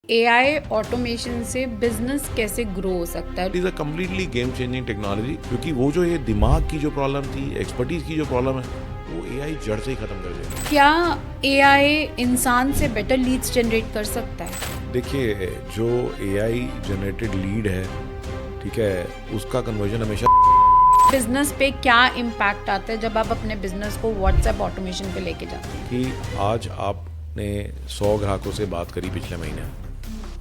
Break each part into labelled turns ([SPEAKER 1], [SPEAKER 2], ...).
[SPEAKER 1] AI automation से business कैसे grow हो सकता है?
[SPEAKER 2] It is a completely game changing technology, क्योंकि वो जो ये दिमाग की जो प्रॉब्लम थी, एक्सपर्टीज की जो प्रॉब्लम है, वो एआई जड़ से ही खत्म कर देगा।
[SPEAKER 1] क्या एआई इंसान से बेटर लीड्स जनरेट कर सकता है?
[SPEAKER 2] देखिए, जो एआई जनरेटेड लीड है, ठीक है, उसका कन्वर्जन हमेशा
[SPEAKER 1] बिजनेस पे क्या इम्पैक्ट आता है जब आप अपने बिजनेस को व्हाट्सएप ऑटोमेशन पे लेके जाते हैं?
[SPEAKER 2] कि आज आपने 100 ग्राहकों से बात करी पिछले महीने,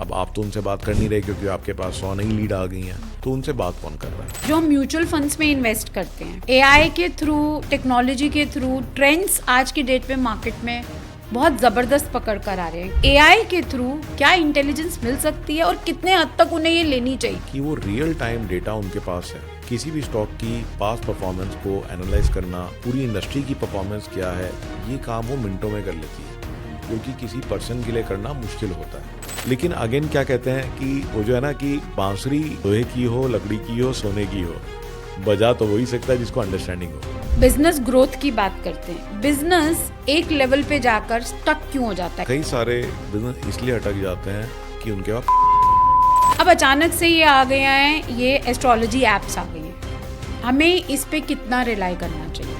[SPEAKER 2] अब आप तो उनसे बात कर नहीं रहे क्योंकि आपके पास 100 नई लीड आ गई हैं, तो उनसे बात कौन कर रहा है?
[SPEAKER 1] जो हम म्यूचुअल फंड्स में इन्वेस्ट करते हैं, एआई के थ्रू, टेक्नोलॉजी के थ्रू, ट्रेंड्स आज की डेट पे मार्केट में बहुत जबरदस्त पकड़ कर आ रहे हैं। एआई के थ्रू क्या इंटेलिजेंस मिल सकती है और कितने हद तक उन्हें ये लेनी चाहिए?
[SPEAKER 2] कि वो रियल टाइम डेटा उनके पास है, किसी भी स्टॉक की पास्ट परफॉर्मेंस को एनालाइज करना, पूरी इंडस्ट्री की परफॉर्मेंस क्या है, ये काम वो मिनटों में कर लेती है, क्योंकि किसी पर्सन के लिए करना मुश्किल होता है। लेकिन अगेन क्या कहते हैं कि वो जो है ना कि बांसुरी लोहे की हो, लकड़ी की हो, सोने की हो, बजा तो वही सकता है जिसको अंडरस्टैंडिंग हो।
[SPEAKER 1] बिजनेस ग्रोथ की बात करते हैं। बिजनेस एक लेवल पे जाकर स्टक क्यों हो जाता है?
[SPEAKER 2] कई सारे बिजनेस इसलिए अटक जाते हैं कि उनके पास
[SPEAKER 1] अब अचानक से ये आ गया है, ये एस्ट्रोलॉजी एप्स आ गई हैं। हमें इस पे कितना रिलाई करना चाहिए?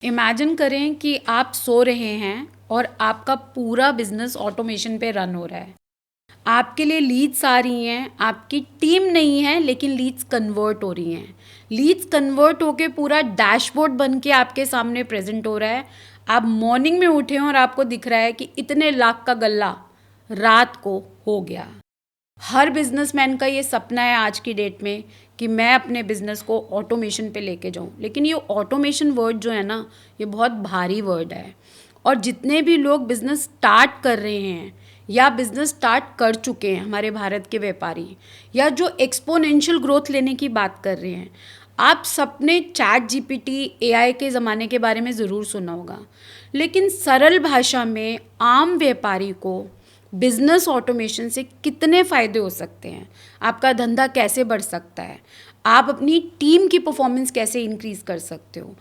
[SPEAKER 1] इमेजिन करें कि आप सो रहे हैं और आपका पूरा बिजनेस ऑटोमेशन पे रन हो रहा है। आपके लिए लीड्स आ रही हैं, आपकी टीम नहीं है लेकिन लीड्स कन्वर्ट हो रही हैं। लीड्स कन्वर्ट होके पूरा डैशबोर्ड बन के आपके सामने प्रेजेंट हो रहा है। आप मॉर्निंग में उठे हैं और आपको दिख रहा है कि इतने लाख का गल्ला रात को हो गया। हर बिजनेसमैन का ये सपना है आज की डेट में कि मैं अपने बिजनेस को ऑटोमेशन पे लेके जाऊं, लेकिन ये ऑटोमेशन वर्ड जो है ना, ये बहुत भारी वर्ड है। और जितने भी लोग बिजनेस स्टार्ट कर रहे हैं या बिजनेस स्टार्ट कर चुके हैं, हमारे भारत के व्यापारी, या जो एक्सपोनेंशियल ग्रोथ लेने की बात कर रहे हैं, आप सबने चैट जीपीटी, एआई के ज़माने के बारे में ज़रूर सुना होगा। लेकिन सरल भाषा में आम व्यापारी को बिजनेस ऑटोमेशन से कितने फ़ायदे हो सकते हैं, आपका धंधा कैसे बढ़ सकता है, आप अपनी टीम की परफॉर्मेंस कैसे इंक्रीज़ कर सकते हो,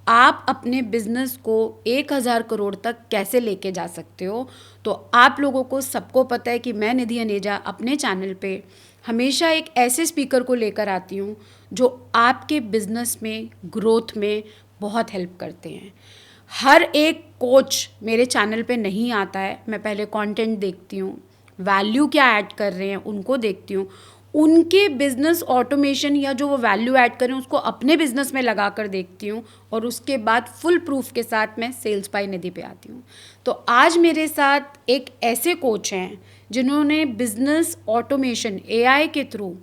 [SPEAKER 1] आप अपने बिजनेस को 1000 करोड़ तक कैसे लेके जा सकते हो। तो आप लोगों को सबको पता है कि मैं निधि अनेजा अपने चैनल पे हमेशा एक ऐसे स्पीकर को लेकर आती हूँ जो आपके बिजनेस में ग्रोथ में बहुत हेल्प करते हैं। हर एक कोच मेरे चैनल पे नहीं आता है, मैं पहले कंटेंट देखती हूँ, वैल्यू क्या ऐड कर रहे हैं उनको देखती हूँ, उनके बिजनेस ऑटोमेशन या जो वो वैल्यू ऐड करें उसको अपने बिजनेस में लगा कर देखती हूँ, और उसके बाद फुल प्रूफ के साथ मैं सेल्स बाय निधि पे आती हूँ। तो आज मेरे साथ एक ऐसे कोच हैं जिन्होंने बिजनेस ऑटोमेशन एआई के थ्रू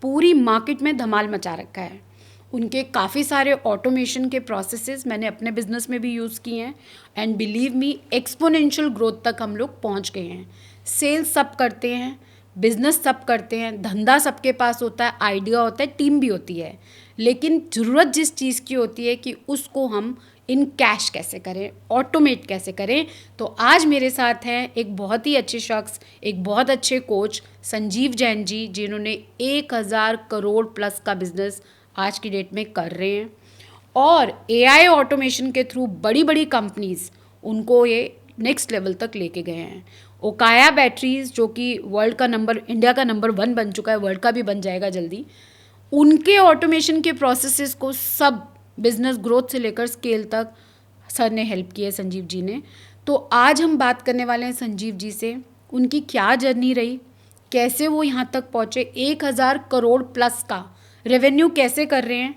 [SPEAKER 1] पूरी मार्केट में धमाल मचा रखा है। उनके काफ़ी सारे ऑटोमेशन के प्रोसेसेस मैंने अपने बिजनेस में भी यूज़ किए हैं, and believe me exponential growth तक हम लोग पहुंच गए हैं। सेल्स सब करते हैं, बिजनेस सब करते हैं, धंधा सबके पास होता है, आइडिया होता है, टीम भी होती है, लेकिन ज़रूरत जिस चीज़ की होती है कि उसको हम इन कैश कैसे करें, ऑटोमेट कैसे करें। तो आज मेरे साथ हैं एक बहुत ही अच्छे शख्स, एक बहुत अच्छे कोच संजीव जैन जी, जिन्होंने 1000 करोड़ प्लस का बिजनेस आज की डेट में कर रहे हैं, और एआई ऑटोमेशन के थ्रू बड़ी बड़ी कंपनीज उनको ये नेक्स्ट लेवल तक लेके गए हैं। ओकाया बैटरीज, जो कि वर्ल्ड का इंडिया का नंबर 1 बन चुका है, वर्ल्ड का भी बन जाएगा जल्दी, उनके ऑटोमेशन के प्रोसेसेस को सब बिजनेस ग्रोथ से लेकर स्केल तक सर ने हेल्प की है, संजीव जी ने। तो आज हम बात करने वाले हैं संजीव जी से, उनकी क्या जर्नी रही, कैसे वो यहाँ तक पहुँचे, 1000 करोड़ प्लस का रेवेन्यू कैसे कर रहे हैं,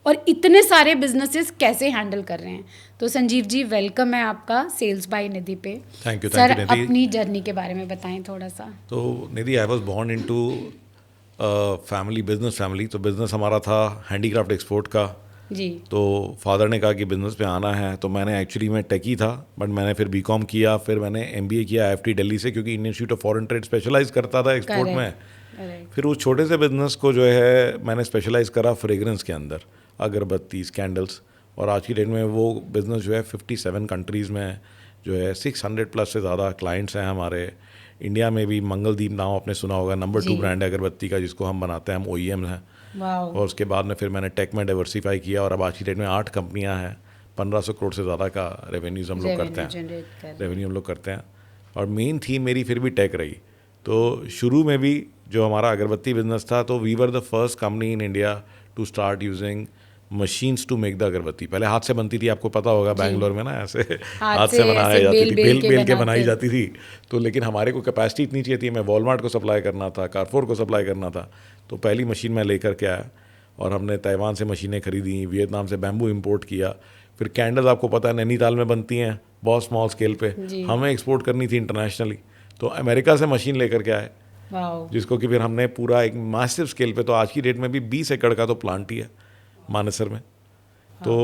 [SPEAKER 1] और इतने सारे बिजनेसेस कैसे हैंडल कर रहे हैं। तो संजीव जी, वेलकम है आपका सेल्स बाय निधि पे।
[SPEAKER 2] Thank you
[SPEAKER 1] sir,
[SPEAKER 2] Nidhi.
[SPEAKER 1] अपनी जर्नी के बारे में बताएं थोड़ा सा।
[SPEAKER 2] तो Nidhi, I was born into business family. तो बिजनेस हमारा था हैंडीक्राफ्ट एक्सपोर्ट का
[SPEAKER 1] जी।
[SPEAKER 2] तो फादर ने कहा कि बिज़नेस पे आना है, तो मैंने एक्चुअली मैं टेकी था, बट मैंने फिर बीकॉम किया, फिर मैंने एमबीए किया आईएफटी दिल्ली से, क्योंकि Indian institute of foreign trade specialize करता था एक्सपोर्ट में। फिर उस छोटे से बिजनेस को जो है मैंने स्पेशलाइज करा फ्रेगरेंस के अंदर, अगरबत्ती, कैंडल्स, और आज की डेट में वो बिज़नेस जो है 57 कंट्रीज़ में जो है 600 प्लस से ज़्यादा क्लाइंट्स हैं हमारे। इंडिया में भी मंगलदीप नाम आपने सुना होगा, नंबर 2 ब्रांड है अगरबत्ती का, जिसको हम बनाते हैं, हम OEM हैं।
[SPEAKER 1] वाओ।
[SPEAKER 2] और उसके बाद में फिर मैंने टेक में डाइवर्सिफाई किया और अब आज की डेट में 8 कंपनियां हैं, 1500 करोड़ से ज़्यादा का रेवेन्यूज़ हम लोग करते हैं, रेवेन्यू हम लोग करते हैं। और मेन थीम मेरी फिर भी टेक रही। तो शुरू में भी जो हमारा अगरबत्ती बिजनेस था, तो we were the first company in India to start using machines to make the agarbatti. पहले हाथ से बनती थी, आपको पता होगा बैंगलोर में ना, ऐसे हाथ से बनाई जाती थी, बेल के बनाई जाती थी। तो लेकिन हमारे को कैपेसिटी इतनी चाहिए थी, मैं वॉलमार्ट को सप्लाई करना था, कारफोर को सप्लाई करना था। तो पहली मशीन मैं लेकर के आया और हमने ताइवान से मशीनें खरीदी, वियतनाम से बैम्बू इंपोर्ट किया। फिर कैंडल्स आपको पता है नैनीताल में बनती हैं बहुत स्मॉल स्केल पे, हमें एक्सपोर्ट करनी थी इंटरनेशनली, तो अमेरिका से मशीन लेकर के आए, जिसको कि फिर हमने पूरा एक मैसिव स्केल पे, तो आज की डेट में भी 20 एकड़ का तो प्लांट ही है मानेसर में। तो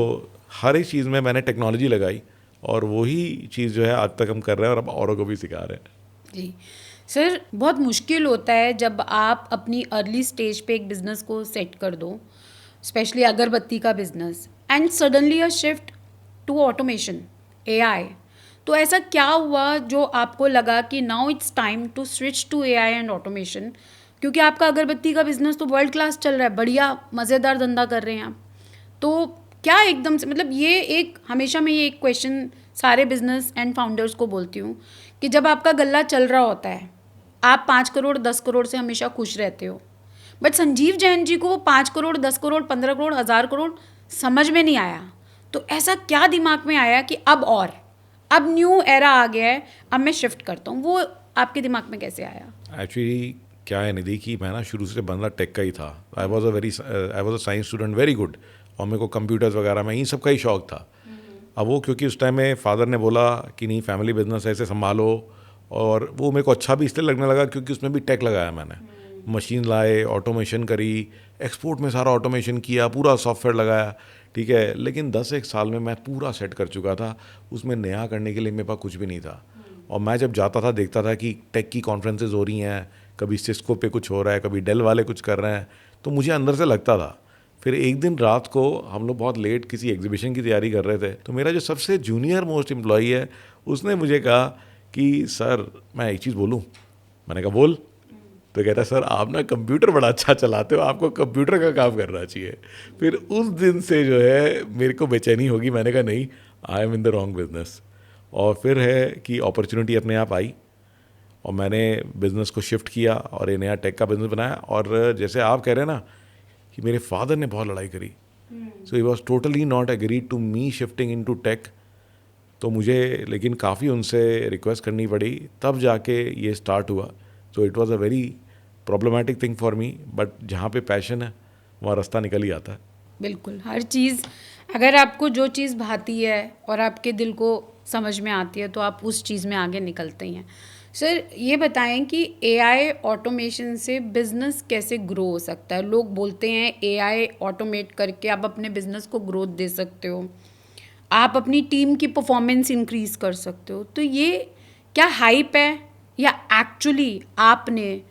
[SPEAKER 2] हर एक चीज़ में मैंने टेक्नोलॉजी लगाई और वही चीज़ जो है आज तक हम कर रहे हैं और अब औरों को भी सिखा रहे हैं।
[SPEAKER 1] जी सर, बहुत मुश्किल होता है जब आप अपनी अर्ली स्टेज पे एक बिज़नेस को सेट कर दो, स्पेशली अगरबत्ती का business, and suddenly a shift to automation, AI. तो ऐसा क्या हुआ जो आपको लगा कि now it's time to switch to AI and automation? क्योंकि आपका अगरबत्ती का बिज़नेस तो वर्ल्ड क्लास चल रहा है, बढ़िया मज़ेदार धंधा कर रहे हैं आप। तो क्या एकदम से, मतलब ये एक, हमेशा मैं ये एक क्वेश्चन सारे बिजनेस एंड फाउंडर्स को बोलती हूँ कि जब आपका गल्ला चल रहा होता है, आप 5 करोड़ 10 करोड़ से हमेशा खुश रहते हो, बट संजीव जैन जी को 5 करोड़ 10 करोड़ 15 करोड़ 1000 करोड़ समझ में नहीं आया। तो ऐसा क्या दिमाग में आया कि अब न्यू एरा आ गया है, अब मैं शिफ्ट करता हूँ? वो आपके दिमाग में कैसे आया?
[SPEAKER 2] एक्चुअली क्या है निधि कि मैं ना शुरू से बंदा टेक का ही था। I was a science student, very good, और मेरे को कंप्यूटर्स वगैरह में इन सब का ही शौक था। अब वो क्योंकि उस टाइम में फादर ने बोला कि नहीं फैमिली बिजनेस ऐसे संभालो, और वो मेरे को अच्छा भी इसलिए लगने लगा क्योंकि उसमें भी टेक लगाया मैंने, मशीन लाए, ऑटोमेशन करी, एक्सपोर्ट में सारा ऑटोमेशन किया, पूरा सॉफ्टवेयर लगाया, ठीक है। लेकिन 10 एक साल में मैं पूरा सेट कर चुका था, उसमें नया करने के लिए मेरे पास कुछ भी नहीं था। और मैं जब जाता था देखता था कि टेक की कॉन्फ्रेंसेज हो रही हैं, कभी सिस्को पे कुछ हो रहा है, कभी डेल वाले कुछ कर रहे हैं, तो मुझे अंदर से लगता था। फिर एक दिन रात को हम लोग बहुत लेट किसी एग्जीबिशन की तैयारी कर रहे थे, तो मेरा जो सबसे जूनियर मोस्ट एम्प्लॉई है उसने मुझे कहा कि सर मैं एक चीज़ बोलूं। मैंने कहा बोल। तो कहता सर आप ना कंप्यूटर बड़ा अच्छा चलाते हो, आपको कंप्यूटर का काम करना चाहिए। फिर उस दिन से जो है मेरे को बेचैनी होगी, मैंने कहा नहीं, I am in the wrong business. और फिर है कि अपॉर्चुनिटी अपने आप आई और मैंने बिज़नेस को शिफ्ट किया और ये नया टेक का बिज़नेस बनाया। और जैसे आप कह रहे हैं ना कि मेरे फादर ने बहुत लड़ाई करी, so he was totally not agree to me shifting into tech. तो मुझे लेकिन काफ़ी उनसे रिक्वेस्ट करनी पड़ी, तब जाके ये स्टार्ट हुआ। So it was a very problematic thing for me, but जहाँ पे पैशन है वहाँ रास्ता निकल ही आता है।
[SPEAKER 1] बिल्कुल, हर चीज़, अगर आपको जो चीज़ भाती है और आपके दिल को समझ में आती है तो आप उस चीज़ में आगे निकलते ही हैं। सर ये बताएं कि एआई ऑटोमेशन से बिज़नेस कैसे ग्रो हो सकता है? लोग बोलते हैं एआई ऑटोमेट करके आप अपने बिज़नेस को ग्रोथ दे सकते हो, आप अपनी टीम की परफॉर्मेंस इंक्रीज कर सकते हो। तो ये क्या हाइप है या एक्चुअली आपने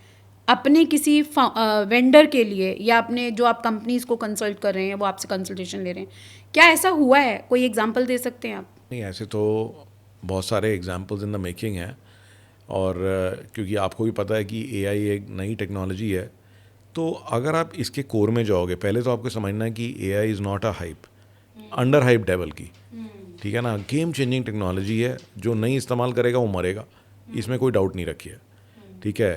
[SPEAKER 1] अपने किसी वेंडर के लिए या अपने जो आप कंपनीज को कंसल्ट कर रहे हैं वो आपसे कंसल्टेशन ले रहे हैं, क्या ऐसा हुआ है? कोई एग्जांपल दे सकते हैं आप?
[SPEAKER 2] नहीं, ऐसे तो बहुत सारे एग्जांपल्स इन द मेकिंग हैं। और क्योंकि आपको भी पता है कि एआई एक नई टेक्नोलॉजी है, तो अगर आप इसके कोर में जाओगे, पहले तो आपको समझना है कि AI is not a hype, under hype level की, ठीक है ना। गेम चेंजिंग टेक्नोलॉजी है, जो नहीं इस्तेमाल करेगा वो मरेगा, इसमें कोई डाउट नहीं रखिए, ठीक है।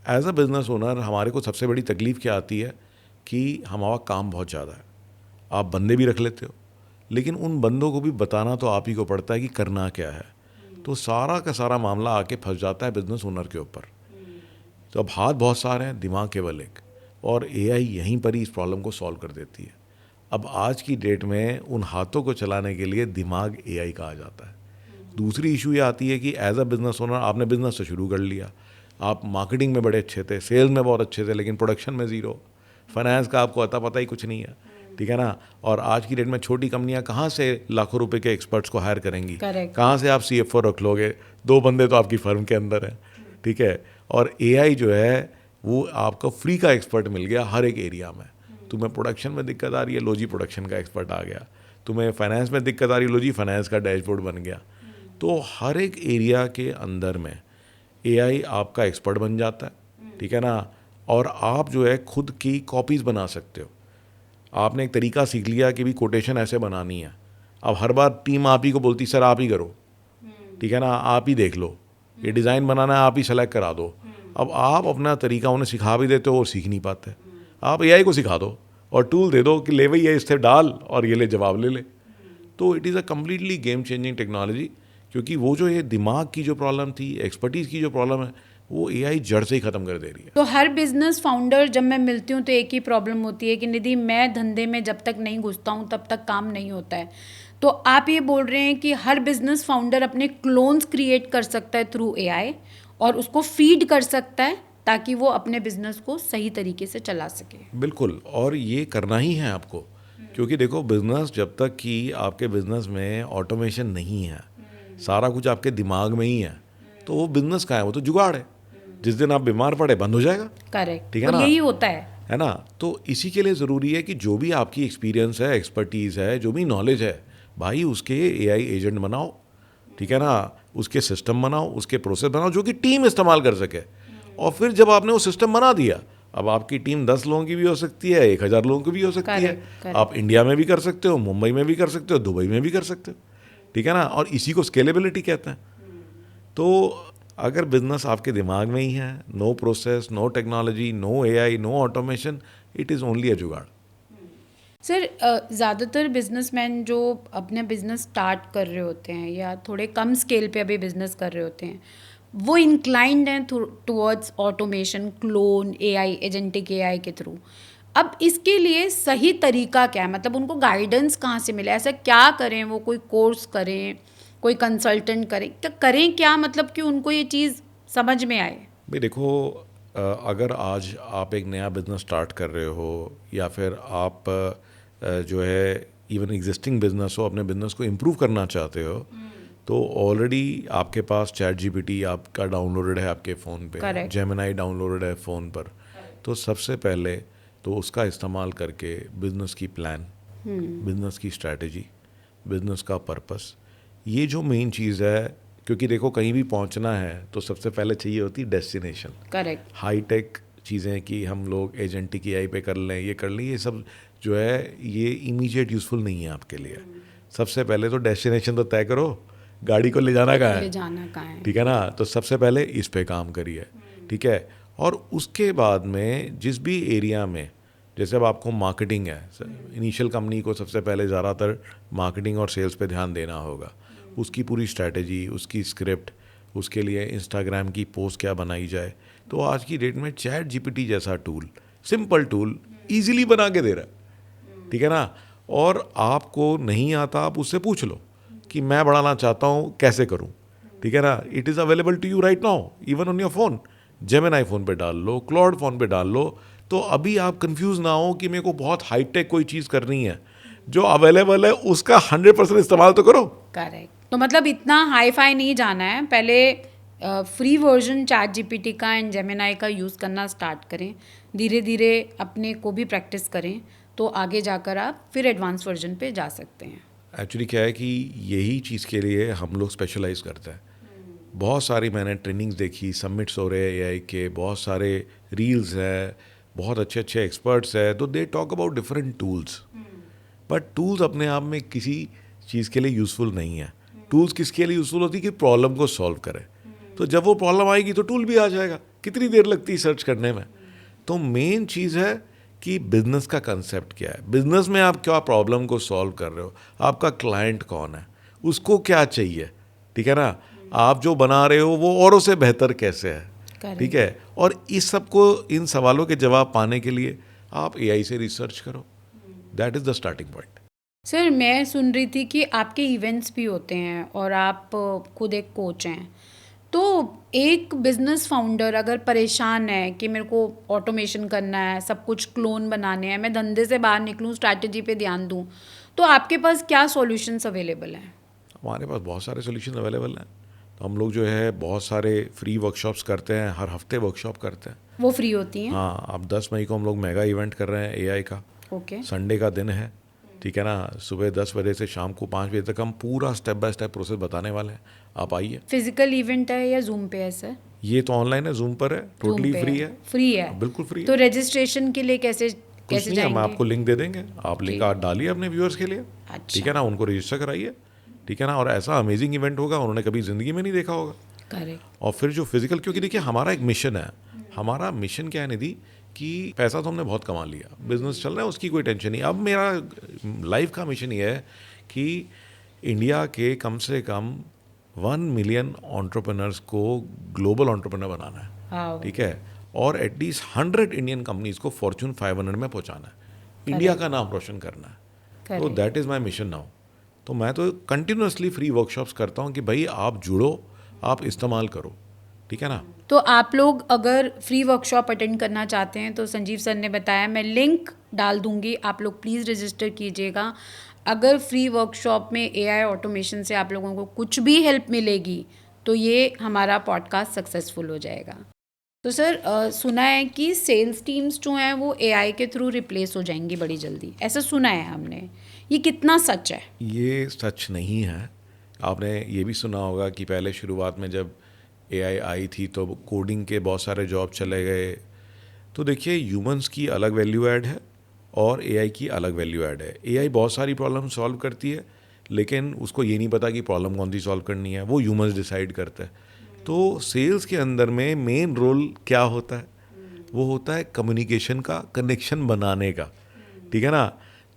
[SPEAKER 2] एज अ बिज़नेस ओनर हमारे को सबसे बड़ी तकलीफ़ क्या आती है कि हमारा काम बहुत ज़्यादा है, आप बंदे भी रख लेते हो, लेकिन उन बंदों को भी बताना तो आप ही को पड़ता है कि करना क्या है। तो सारा का सारा मामला आके फंस जाता है बिज़नेस ओनर के ऊपर। तो अब हाथ बहुत सारे हैं, दिमाग केवल एक, और एआई यहीं पर ही इस प्रॉब्लम को सॉल्व कर देती है। अब आज की डेट में उन हाथों को चलाने के लिए दिमाग एआई कहा जाता है। दूसरी इशू ये आती है कि एज अ बिज़नेस ओनर आपने बिज़नेस तो शुरू कर लिया, आप मार्केटिंग में बड़े अच्छे थे, सेल्स में बहुत अच्छे थे, लेकिन प्रोडक्शन में ज़ीरो, फाइनेंस का आपको अता पता ही कुछ नहीं है, ठीक है ना। और आज की डेट में छोटी कंपनियां कहाँ से लाखों रुपए के एक्सपर्ट्स को हायर करेंगी, कहाँ से आप सीएफओ रख लोगे, 2 बंदे तो आपकी फर्म के अंदर हैं, ठीक है। और एआई जो है वो आपको फ्री का एक्सपर्ट मिल गया हर एक एरिया में। तुम्हें प्रोडक्शन में दिक्कत आ रही है, लो जी प्रोडक्शन का एक्सपर्ट आ गया, तुम्हें फाइनेंस में दिक्कत आ रही है, लो जी फाइनेंस का डैशबोर्ड बन गया। तो हर एक एरिया के अंदर में एआई आपका एक्सपर्ट बन जाता है, ठीक है ना। और आप जो है खुद की कॉपीज़ बना सकते हो। आपने एक तरीका सीख लिया कि भी कोटेशन ऐसे बनानी है, अब हर बार टीम आप ही को बोलती सर आप ही करो, ठीक है ना, आप ही देख लो, ये डिज़ाइन बनाना है आप ही सेलेक्ट करा दो। अब आप अपना तरीका उन्हें सिखा भी देते हो और सीख नहीं पाते। आप एआई को सिखा दो और टूल दे दो कि ले भाई ये इससे डाल और ये ले जवाब ले ले। तो it is a completely game changing technology, क्योंकि वो जो ये दिमाग की जो प्रॉब्लम थी, एक्सपर्टीज़ की जो प्रॉब्लम है, वो एआई जड़ से ही ख़त्म कर दे रही है।
[SPEAKER 1] तो हर बिजनेस फाउंडर जब मैं मिलती हूँ तो एक ही प्रॉब्लम होती है कि निधि, मैं धंधे में जब तक नहीं घुसता हूँ तब तक काम नहीं होता है। तो आप ये बोल रहे हैं कि हर बिजनेस फाउंडर अपने क्लोन्स क्रिएट कर सकता है थ्रू एआई और उसको फीड कर सकता है ताकि वो अपने बिजनेस को सही तरीके से चला सके।
[SPEAKER 2] बिल्कुल, और ये करना ही है आपको, क्योंकि देखो बिजनेस जब तक कि आपके बिजनेस में ऑटोमेशन नहीं है, सारा कुछ आपके दिमाग में ही है, तो वो बिजनेस का है, वो तो जुगाड़ है। जिस दिन आप बीमार पड़े बंद हो जाएगा।
[SPEAKER 1] करेक्ट,
[SPEAKER 2] ठीक है
[SPEAKER 1] और
[SPEAKER 2] ना,
[SPEAKER 1] यही होता
[SPEAKER 2] है ना। तो इसी के लिए ज़रूरी है कि जो भी आपकी एक्सपीरियंस है, एक्सपर्टीज़ है, जो भी नॉलेज है, भाई उसके एआई एजेंट बनाओ, ठीक है ना, उसके सिस्टम बनाओ, उसके प्रोसेस बनाओ जो कि टीम इस्तेमाल कर सके। और फिर जब आपने वो सिस्टम बना दिया, अब आपकी टीम 10 लोगों की भी हो सकती है, 1000 लोगों की भी हो सकती है। आप इंडिया में भी कर सकते हो, मुंबई में भी कर सकते हो, दुबई में भी कर सकते हो, ठीक है ना। और इसी को स्केलेबिलिटी कहते हैं। तो अगर बिजनेस आपके दिमाग में ही है, no process, no technology, no AI, no automation, it is only a jugaad.
[SPEAKER 1] Sir, ज़्यादातर बिजनेसमैन जो अपने बिजनेस स्टार्ट कर रहे होते हैं या थोड़े कम स्केल पे अभी बिजनेस कर रहे होते हैं, वो इंक्लाइंड हैं towards automation, clone, AI, agentic AI के थ्रू। अब इसके लिए सही तरीका क्या है? मतलब उनको गाइडेंस कहाँ से मिले? ऐसा क्या करें? वो कोई कोर्स करें, कोई कंसल्टेंट करें, तो करें क्या, मतलब कि उनको ये चीज़ समझ में आए?
[SPEAKER 2] भाई देखो, अगर आज आप एक नया बिजनेस स्टार्ट कर रहे हो या फिर आप जो है इवन एग्जिस्टिंग बिजनेस हो, अपने बिजनेस को इम्प्रूव करना चाहते हो, तो ऑलरेडी आपके पास चैट जीपीटी आपका डाउनलोडेड है आपके फ़ोन पे, जेमिनाई डाउनलोडेड है फ़ोन पर। तो सबसे पहले तो उसका इस्तेमाल करके बिजनेस की प्लान, बिजनेस की स्ट्रैटेजी, बिजनेस का पर्पस, ये जो मेन चीज़ है, क्योंकि देखो कहीं भी पहुंचना है तो सबसे पहले चाहिए होती है डेस्टिनेशन।
[SPEAKER 1] करेक्ट।
[SPEAKER 2] हाई टेक चीज़ें कि हम लोग एजेंटिक एआई पे कर लें, ये कर लें, ये सब जो है ये इमीडिएट यूज़फुल नहीं है आपके लिए। सबसे पहले तो डेस्टिनेशन तो तय करो, गाड़ी को ले जाना कहाँ है, ठीक है ना। तो सबसे पहले इस पे काम करिए, ठीक है। और उसके बाद में जिस भी एरिया में, जैसे अब आपको मार्केटिंग है, इनिशियल कंपनी को सबसे पहले ज़्यादातर मार्केटिंग और सेल्स पे ध्यान देना होगा। उसकी पूरी स्ट्रैटेजी, उसकी स्क्रिप्ट, उसके लिए इंस्टाग्राम की पोस्ट क्या बनाई जाए। तो आज की डेट में चैट जीपीटी जैसा टूल, सिंपल टूल, ईजिली बना के दे रहा है, ठीक है ना। और आपको नहीं आता, आप उससे पूछ लो कि मैं बढ़ाना चाहता हूँ, कैसे करूँ, ठीक है ना। It is available to you right now, even on your phone. Gemini phone पे डाल लो, क्लॉड फ़ोन पे डाल लो। तो अभी आप कंफ्यूज ना हो कि मेरे को बहुत हाईटेक कोई चीज़ करनी है, जो अवेलेबल है उसका 100% इस्तेमाल तो करो।
[SPEAKER 1] करेक्ट। तो मतलब इतना हाई फाई नहीं जाना है, पहले फ्री वर्जन चैट जीपीटी का एंड जेमिनाई का यूज़ करना स्टार्ट करें, धीरे धीरे अपने को भी प्रैक्टिस करें, तो आगे जाकर आप फिर एडवांस वर्जन पे जा सकते हैं।
[SPEAKER 2] एक्चुअली क्या है कि यही चीज़ के लिए हम लोग स्पेशलाइज करते हैं। बहुत सारी मैंने ट्रेनिंग्स देखी, सबमिट्स हो रहे हैं एआई के, बहुत सारे रील्स है, बहुत अच्छे अच्छे एक्सपर्ट्स है, तो they talk about different tools. But tools अपने आप में किसी चीज़ के लिए यूज़फुल नहीं है। टूल्स किसके लिए यूज़फुल होती है कि प्रॉब्लम को सॉल्व करे। तो जब वो प्रॉब्लम आएगी तो टूल भी आ जाएगा। कितनी देर लगती है सर्च करने में। तो मेन चीज़ है कि बिजनेस का कंसेप्ट क्या है, बिजनेस में आप क्या प्रॉब्लम को सॉल्व कर रहे हो, आपका क्लाइंट कौन है, उसको क्या चाहिए, ठीक है ना। आप जो बना रहे हो वो औरों से बेहतर कैसे है, ठीक है। और इस सब को, इन सवालों के जवाब पाने के लिए आप एआई से रिसर्च करो। That is the starting point.
[SPEAKER 1] Sir, मैं सुन रही थी कि आपके इवेंट्स भी होते हैं और आप खुद एक कोच हैं। तो एक बिजनेस फाउंडर अगर परेशान है कि मेरे को ऑटोमेशन करना है, सब कुछ क्लोन बनाने हैं, मैं धंधे से बाहर निकलूं, स्ट्रैटेजी पे ध्यान दूं, तो आपके पास क्या सॉल्यूशंस अवेलेबल हैं?
[SPEAKER 2] हमारे पास बहुत सारे सॉल्यूशन अवेलेबल हैं। तो हम लोग जो है बहुत सारे फ्री वर्कशॉप्स करते हैं, हर हफ्ते वर्कशॉप करते हैं।
[SPEAKER 1] वो फ्री होती हैं?
[SPEAKER 2] हाँ, अब 10 मई को हम लोग मेगा इवेंट कर रहे हैं एआई का।
[SPEAKER 1] ओके।
[SPEAKER 2] संडे का दिन है, ठीक है ना, सुबह 10 बजे से शाम को 5 बजे तक हम पूरा स्टेप बाय स्टेप प्रोसेस बताने वाले हैं, आप आइए।
[SPEAKER 1] फिजिकल इवेंट है या जूम पे है सर?
[SPEAKER 2] ये तो ऑनलाइन है, जूम पर है, टोटली फ्री है।
[SPEAKER 1] फ्री है,
[SPEAKER 2] बिल्कुल फ्री है।
[SPEAKER 1] तो रजिस्ट्रेशन के लिए कैसे
[SPEAKER 2] कुछ नहीं है, हम आपको लिंक दे देंगे, आप लिंक
[SPEAKER 1] ठीक।
[SPEAKER 2] डालिए अपने व्यूअर्स के लिए,
[SPEAKER 1] अच्छा।
[SPEAKER 2] ठीक है ना, उनको रजिस्टर कराइए, ठीक है ना, और ऐसा अमेजिंग इवेंट होगा उन्होंने कभी ज़िंदगी में नहीं देखा होगा।
[SPEAKER 1] करेक्ट।
[SPEAKER 2] और फिर जो फिजिकल, क्योंकि देखिए हमारा एक मिशन है, हमारा मिशन क्या है निधि, कि पैसा तो हमने बहुत कमा लिया, बिजनेस चल रहा है, उसकी कोई टेंशन नहीं। अब मेरा लाइफ का मिशन ये है कि इंडिया के कम से कम 1 मिलियन एंटरप्रेन्योर्स को ग्लोबल एंटरप्रेन्योर बनाना है,
[SPEAKER 1] वाओ।
[SPEAKER 2] ठीक है, और एटलीस्ट 100 इंडियन कंपनीज को फॉर्च्यून 500 में पहुंचाना है, इंडिया का नाम रोशन करना है। तो that is my mission now. तो मैं तो कंटिन्यूसली फ्री वर्कशॉप्स करता हूँ कि भाई आप जुड़ो, आप इस्तेमाल करो, ठीक है ना।
[SPEAKER 1] तो आप लोग अगर फ्री वर्कशॉप अटेंड करना चाहते हैं तो संजीव सर ने बताया, मैं लिंक डाल दूंगी, आप लोग प्लीज़ रजिस्टर कीजिएगा। अगर फ्री वर्कशॉप में एआई ऑटोमेशन से आप लोगों को कुछ भी हेल्प मिलेगी तो ये हमारा पॉडकास्ट सक्सेसफुल हो जाएगा। तो सर सुना है कि सेल्स टीम्स जो हैं वो एआई के थ्रू रिप्लेस हो जाएंगी बड़ी जल्दी, ऐसा सुना है हमने, ये कितना सच है?
[SPEAKER 2] ये सच नहीं है। आपने ये भी सुना होगा कि पहले शुरुआत में जब एआई आई थी तो कोडिंग के बहुत सारे जॉब चले गए। तो देखिए ह्यूमंस की अलग वैल्यू ऐड है और एआई की अलग वैल्यू ऐड है। एआई बहुत सारी प्रॉब्लम सॉल्व करती है, लेकिन उसको ये नहीं पता कि प्रॉब्लम कौन सी सॉल्व करनी है, वो ह्यूमंस डिसाइड करते हैं। तो सेल्स के अंदर में मेन रोल क्या होता है, वो होता है कम्युनिकेशन का, कनेक्शन बनाने का, ठीक है ना।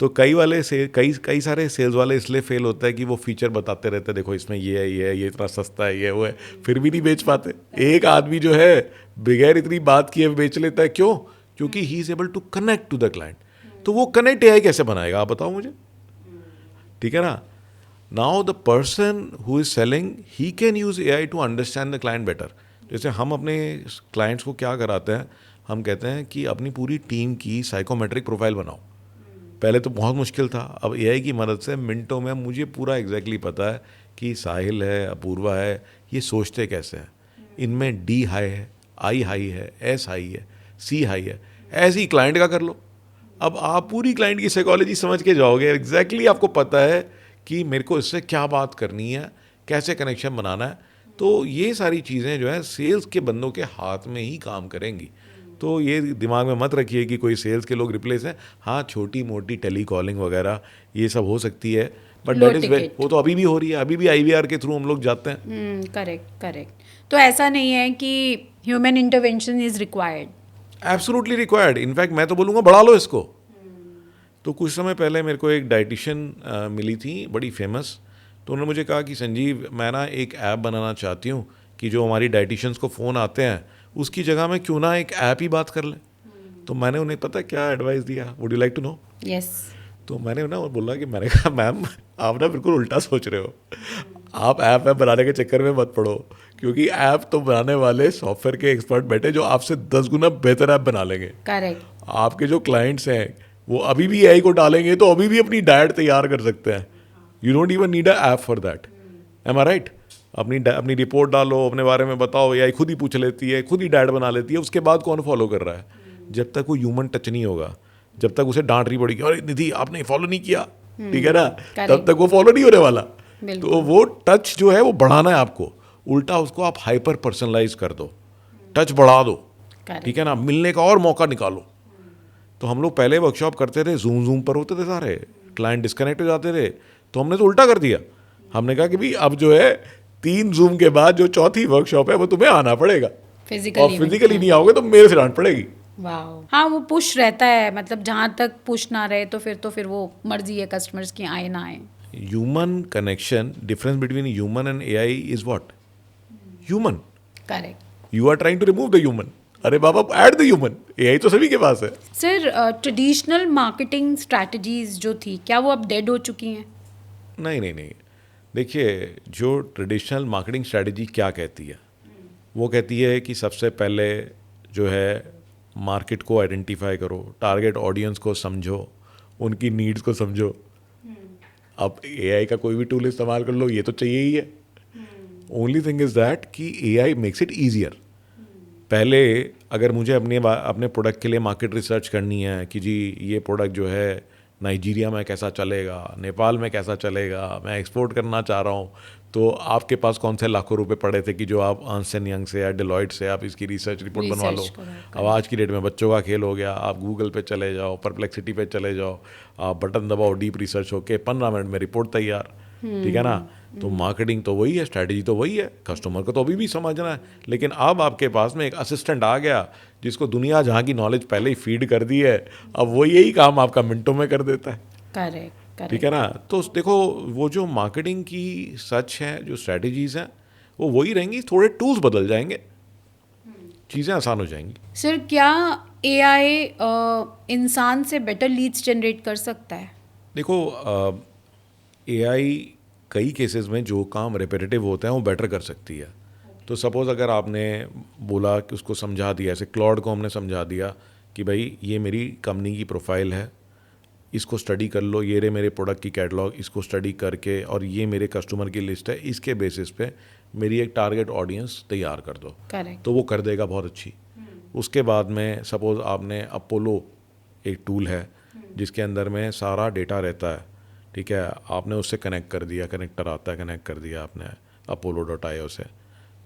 [SPEAKER 2] तो कई सारे सेल्स वाले इसलिए फेल होता है कि वो फीचर बताते रहते हैं, देखो इसमें ये है, ये इतना सस्ता है, ये वो है, फिर भी नहीं बेच पाते। एक आदमी जो है बगैर इतनी बात किए बेच लेता है, क्यों? क्योंकि he is able to connect to the client. तो वो कनेक्ट एआई कैसे बनाएगा, आप बताओ मुझे, ठीक है ना। Now the person who is selling, he can use AI to understand the client better. जैसे हम अपने क्लाइंट्स को क्या कराते हैं, हम कहते हैं कि अपनी पूरी टीम की साइकोमेट्रिक प्रोफाइल बनाओ। पहले तो बहुत मुश्किल था, अब एआई की मदद से मिनटों में मुझे पूरा एग्जैक्टली पता है कि साहिल है, अपूर्वा है, ये सोचते कैसे हैं, इनमें डी हाई है, आई हाई है, एस हाई है, सी हाई है। ऐसे ही क्लाइंट का कर लो। अब आप पूरी क्लाइंट की साइकोलॉजी समझ के जाओगे, एग्जैक्टली आपको पता है कि मेरे को इससे क्या बात करनी है, कैसे कनेक्शन बनाना है। तो ये सारी चीज़ें जो है सेल्स के बंदों के हाथ में ही काम करेंगी। तो ये दिमाग में मत रखिए कि कोई सेल्स के लोग रिप्लेस हैं। हाँ, छोटी मोटी टेली कॉलिंग वगैरह ये सब हो सकती है, बट दैट इज वे, वो तो अभी भी हो रही है, अभी भी आईवीआर के थ्रू हम लोग जाते हैं।
[SPEAKER 1] करेक्ट। तो ऐसा नहीं है कि human intervention is required?
[SPEAKER 2] Absolutely required. In fact मैं तो बोलूँगा बढ़ा लो इसको। तो कुछ समय पहले मेरे को एक डाइटिशियन मिली थी, बड़ी फेमस। तो उन्होंने मुझे कहा कि संजीव, मैं ना एक ऐप बनाना चाहती हूँ कि जो हमारी डाइटिशियंस को फ़ोन आते हैं उसकी जगह में क्यों ना एक ऐप ही बात कर ले। तो मैंने उन्हें पता क्या एडवाइस दिया, would you like to know?
[SPEAKER 1] Yes.
[SPEAKER 2] तो मैंने ना बोला कि मैंने कहा मैम आप ना बिल्कुल उल्टा सोच रहे हो, आप ऐप बनाने के चक्कर में मत पड़ो, क्योंकि ऐप तो बनाने वाले सॉफ्टवेयर के एक्सपर्ट बैठे जो आपसे 10 गुना बेहतर ऐप बना लेंगे।
[SPEAKER 1] करेक्ट।
[SPEAKER 2] आपके जो क्लाइंट्स हैं वो अभी भी एआई को डालेंगे तो अभी भी अपनी डाइट तैयार कर सकते हैं। You don't even need a app for that. Am I right? अपनी रिपोर्ट डालो, अपने बारे में बताओ, एआई खुद ही पूछ लेती है, खुद ही डाइट बना लेती है। उसके बाद कौन फॉलो कर रहा है? जब तक वो ह्यूमन टच नहीं होगा, जब तक उसे डांट रही पड़ेगी, अरे निधि आपने फॉलो नहीं किया, ठीक है ना, तब तक वो फॉलो नहीं होने वाला। तो वो टच जो है वो बढ़ाना है आपको, उल्टा उसको आप हाइपर पर्सनलाइज कर दो, टच बढ़ा दो, ठीक है ना, मिलने का और मौका निकालो। तो हम लोग पहले वर्कशॉप करते थे, जूम पर होते थे सारे, क्लाइंट डिस्कनेक्ट हो जाते थे, तो हमने तो उल्टा कर दिया। हमने कहा कि भाई अब जो है 3 जूम के बाद जो चौथी वर्कशॉप है वो तुम्हें आना पड़ेगा, और फिजिकली नहीं आओगे तो मेरे से डांट पड़ेगी।
[SPEAKER 1] वाओ। हाँ, वो पुश रहता है, मतलब जहाँ तक पुश ना रहे तो फिर वो मर्जी है कस्टमर्स की, आए ना आए।
[SPEAKER 2] Human connection, difference between human and AI is what? Human.
[SPEAKER 1] Correct.
[SPEAKER 2] You are trying to remove the human. अरे बाबा, ऐड द ह्यूमन। एआई तो सभी के पास है।
[SPEAKER 1] सर, ट्रेडिशनल मार्केटिंग स्ट्रैटेजीज जो थी, क्या वो अब डेड हो चुकी हैं?
[SPEAKER 2] नहीं। देखिए, जो ट्रेडिशनल मार्केटिंग स्ट्रैटेजी क्या कहती है, वो कहती है कि सबसे पहले जो है मार्केट को आइडेंटिफाई करो, टारगेट ऑडियंस को समझो, उनकी नीड्स को समझो। अब एआई का कोई भी टूल इस्तेमाल कर लो, ये तो चाहिए ही है। ओनली थिंग इज दैट कि एआई मेक्स इट ईजियर। पहले अगर मुझे अपने प्रोडक्ट के लिए मार्केट रिसर्च करनी है कि जी ये प्रोडक्ट जो है नाइजीरिया में कैसा चलेगा, नेपाल में कैसा चलेगा, मैं एक्सपोर्ट करना चाह रहा हूँ, तो आपके पास कौन से लाखों रुपए पड़े थे कि जो आप अर्न्स्ट एंड यंग से या डिलॉयट से आप इसकी रिसर्च रिपोर्ट बनवा लो। अब आज की डेट में बच्चों का खेल हो गया, आप गूगल पे चले जाओ, परप्लेक्सिटी पे चले जाओ, आप बटन दबाओ, डीप रिसर्च होके 15 मिनट में रिपोर्ट तैयार, ठीक है ना। तो मार्केटिंग तो वही है, स्ट्रैटेजी तो वही है, कस्टमर को तो अभी भी समझना है, लेकिन अब आपके पास में एक असिस्टेंट आ गया जिसको दुनिया जहाँ की नॉलेज पहले ही फीड कर दी है, अब वो यही काम आपका मिनटों में कर देता है।
[SPEAKER 1] करेक्ट,
[SPEAKER 2] ठीक है ना। तो देखो वो जो मार्केटिंग की सच है, जो स्ट्रैटेजीज हैं वो वही रहेंगी, थोड़े टूल्स बदल जाएंगे, चीज़ें आसान हो जाएंगी।
[SPEAKER 1] सर क्या एआई इंसान से बेटर लीड्स जनरेट कर सकता है?
[SPEAKER 2] देखो एआई कई केसेस में जो काम रेपिटेटिव होते हैं वो बेटर कर सकती है। तो सपोज़ अगर आपने बोला कि उसको समझा दिया, ऐसे क्लॉड को हमने समझा दिया कि भाई ये मेरी कंपनी की प्रोफाइल है, इसको स्टडी कर लो, ये रे मेरे प्रोडक्ट की कैटलॉग, इसको स्टडी करके, और ये मेरे कस्टमर की लिस्ट है, इसके बेसिस पे मेरी एक टारगेट ऑडियंस तैयार कर दो।
[SPEAKER 1] करेक्ट।
[SPEAKER 2] तो वो कर देगा बहुत अच्छी। उसके बाद में सपोज़ आपने अपोलो एक टूल है जिसके अंदर में सारा डेटा रहता है, ठीक है, आपने उससे कनेक्ट कर दिया, कनेक्टर आता है, कनेक्ट कर दिया आपने apollo.io से,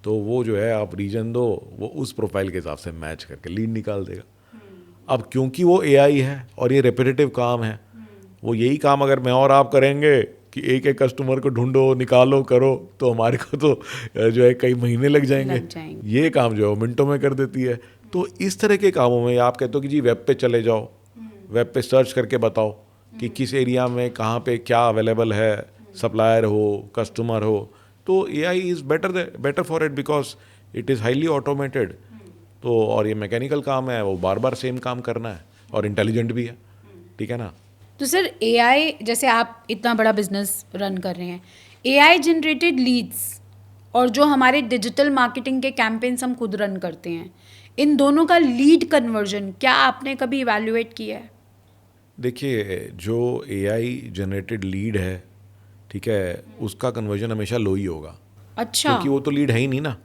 [SPEAKER 2] तो वो जो है आप रीजन दो, वो उस प्रोफाइल के हिसाब से मैच करके लीड निकाल देगा। अब क्योंकि वो एआई है और ये रेपिटेटिव काम है, वो यही काम अगर मैं और आप करेंगे कि एक एक कस्टमर को ढूंढो, निकालो, करो, तो हमारे को तो जो है कई महीने लग जाएंगे। ये काम जो है वो मिनटों में कर देती है। तो इस तरह के कामों में आप कहते हो कि जी वेब पे चले जाओ, वेब पे सर्च करके बताओ कि किस एरिया में कहाँ पे क्या अवेलेबल है, सप्लायर हो, कस्टमर हो, तो AI is better for it because it is highly automated. तो और ये मैकेनिकल काम है, वो बार बार सेम काम करना है, और इंटेलिजेंट भी है, ठीक है ना।
[SPEAKER 1] तो सर एआई, जैसे आप इतना बड़ा बिजनेस रन कर रहे हैं, एआई जनरेटेड लीड्स और जो हमारे डिजिटल मार्केटिंग के कैंपेन्स हम खुद रन करते हैं, इन दोनों का लीड कन्वर्जन क्या आपने कभी इवैल्यूएट किया है?
[SPEAKER 2] देखिए जो एआई जनरेटेड लीड है, ठीक है, उसका कन्वर्जन हमेशा लो ही होगा।
[SPEAKER 1] अच्छा।
[SPEAKER 2] क्योंकि वो तो लीड है ही नहीं ना,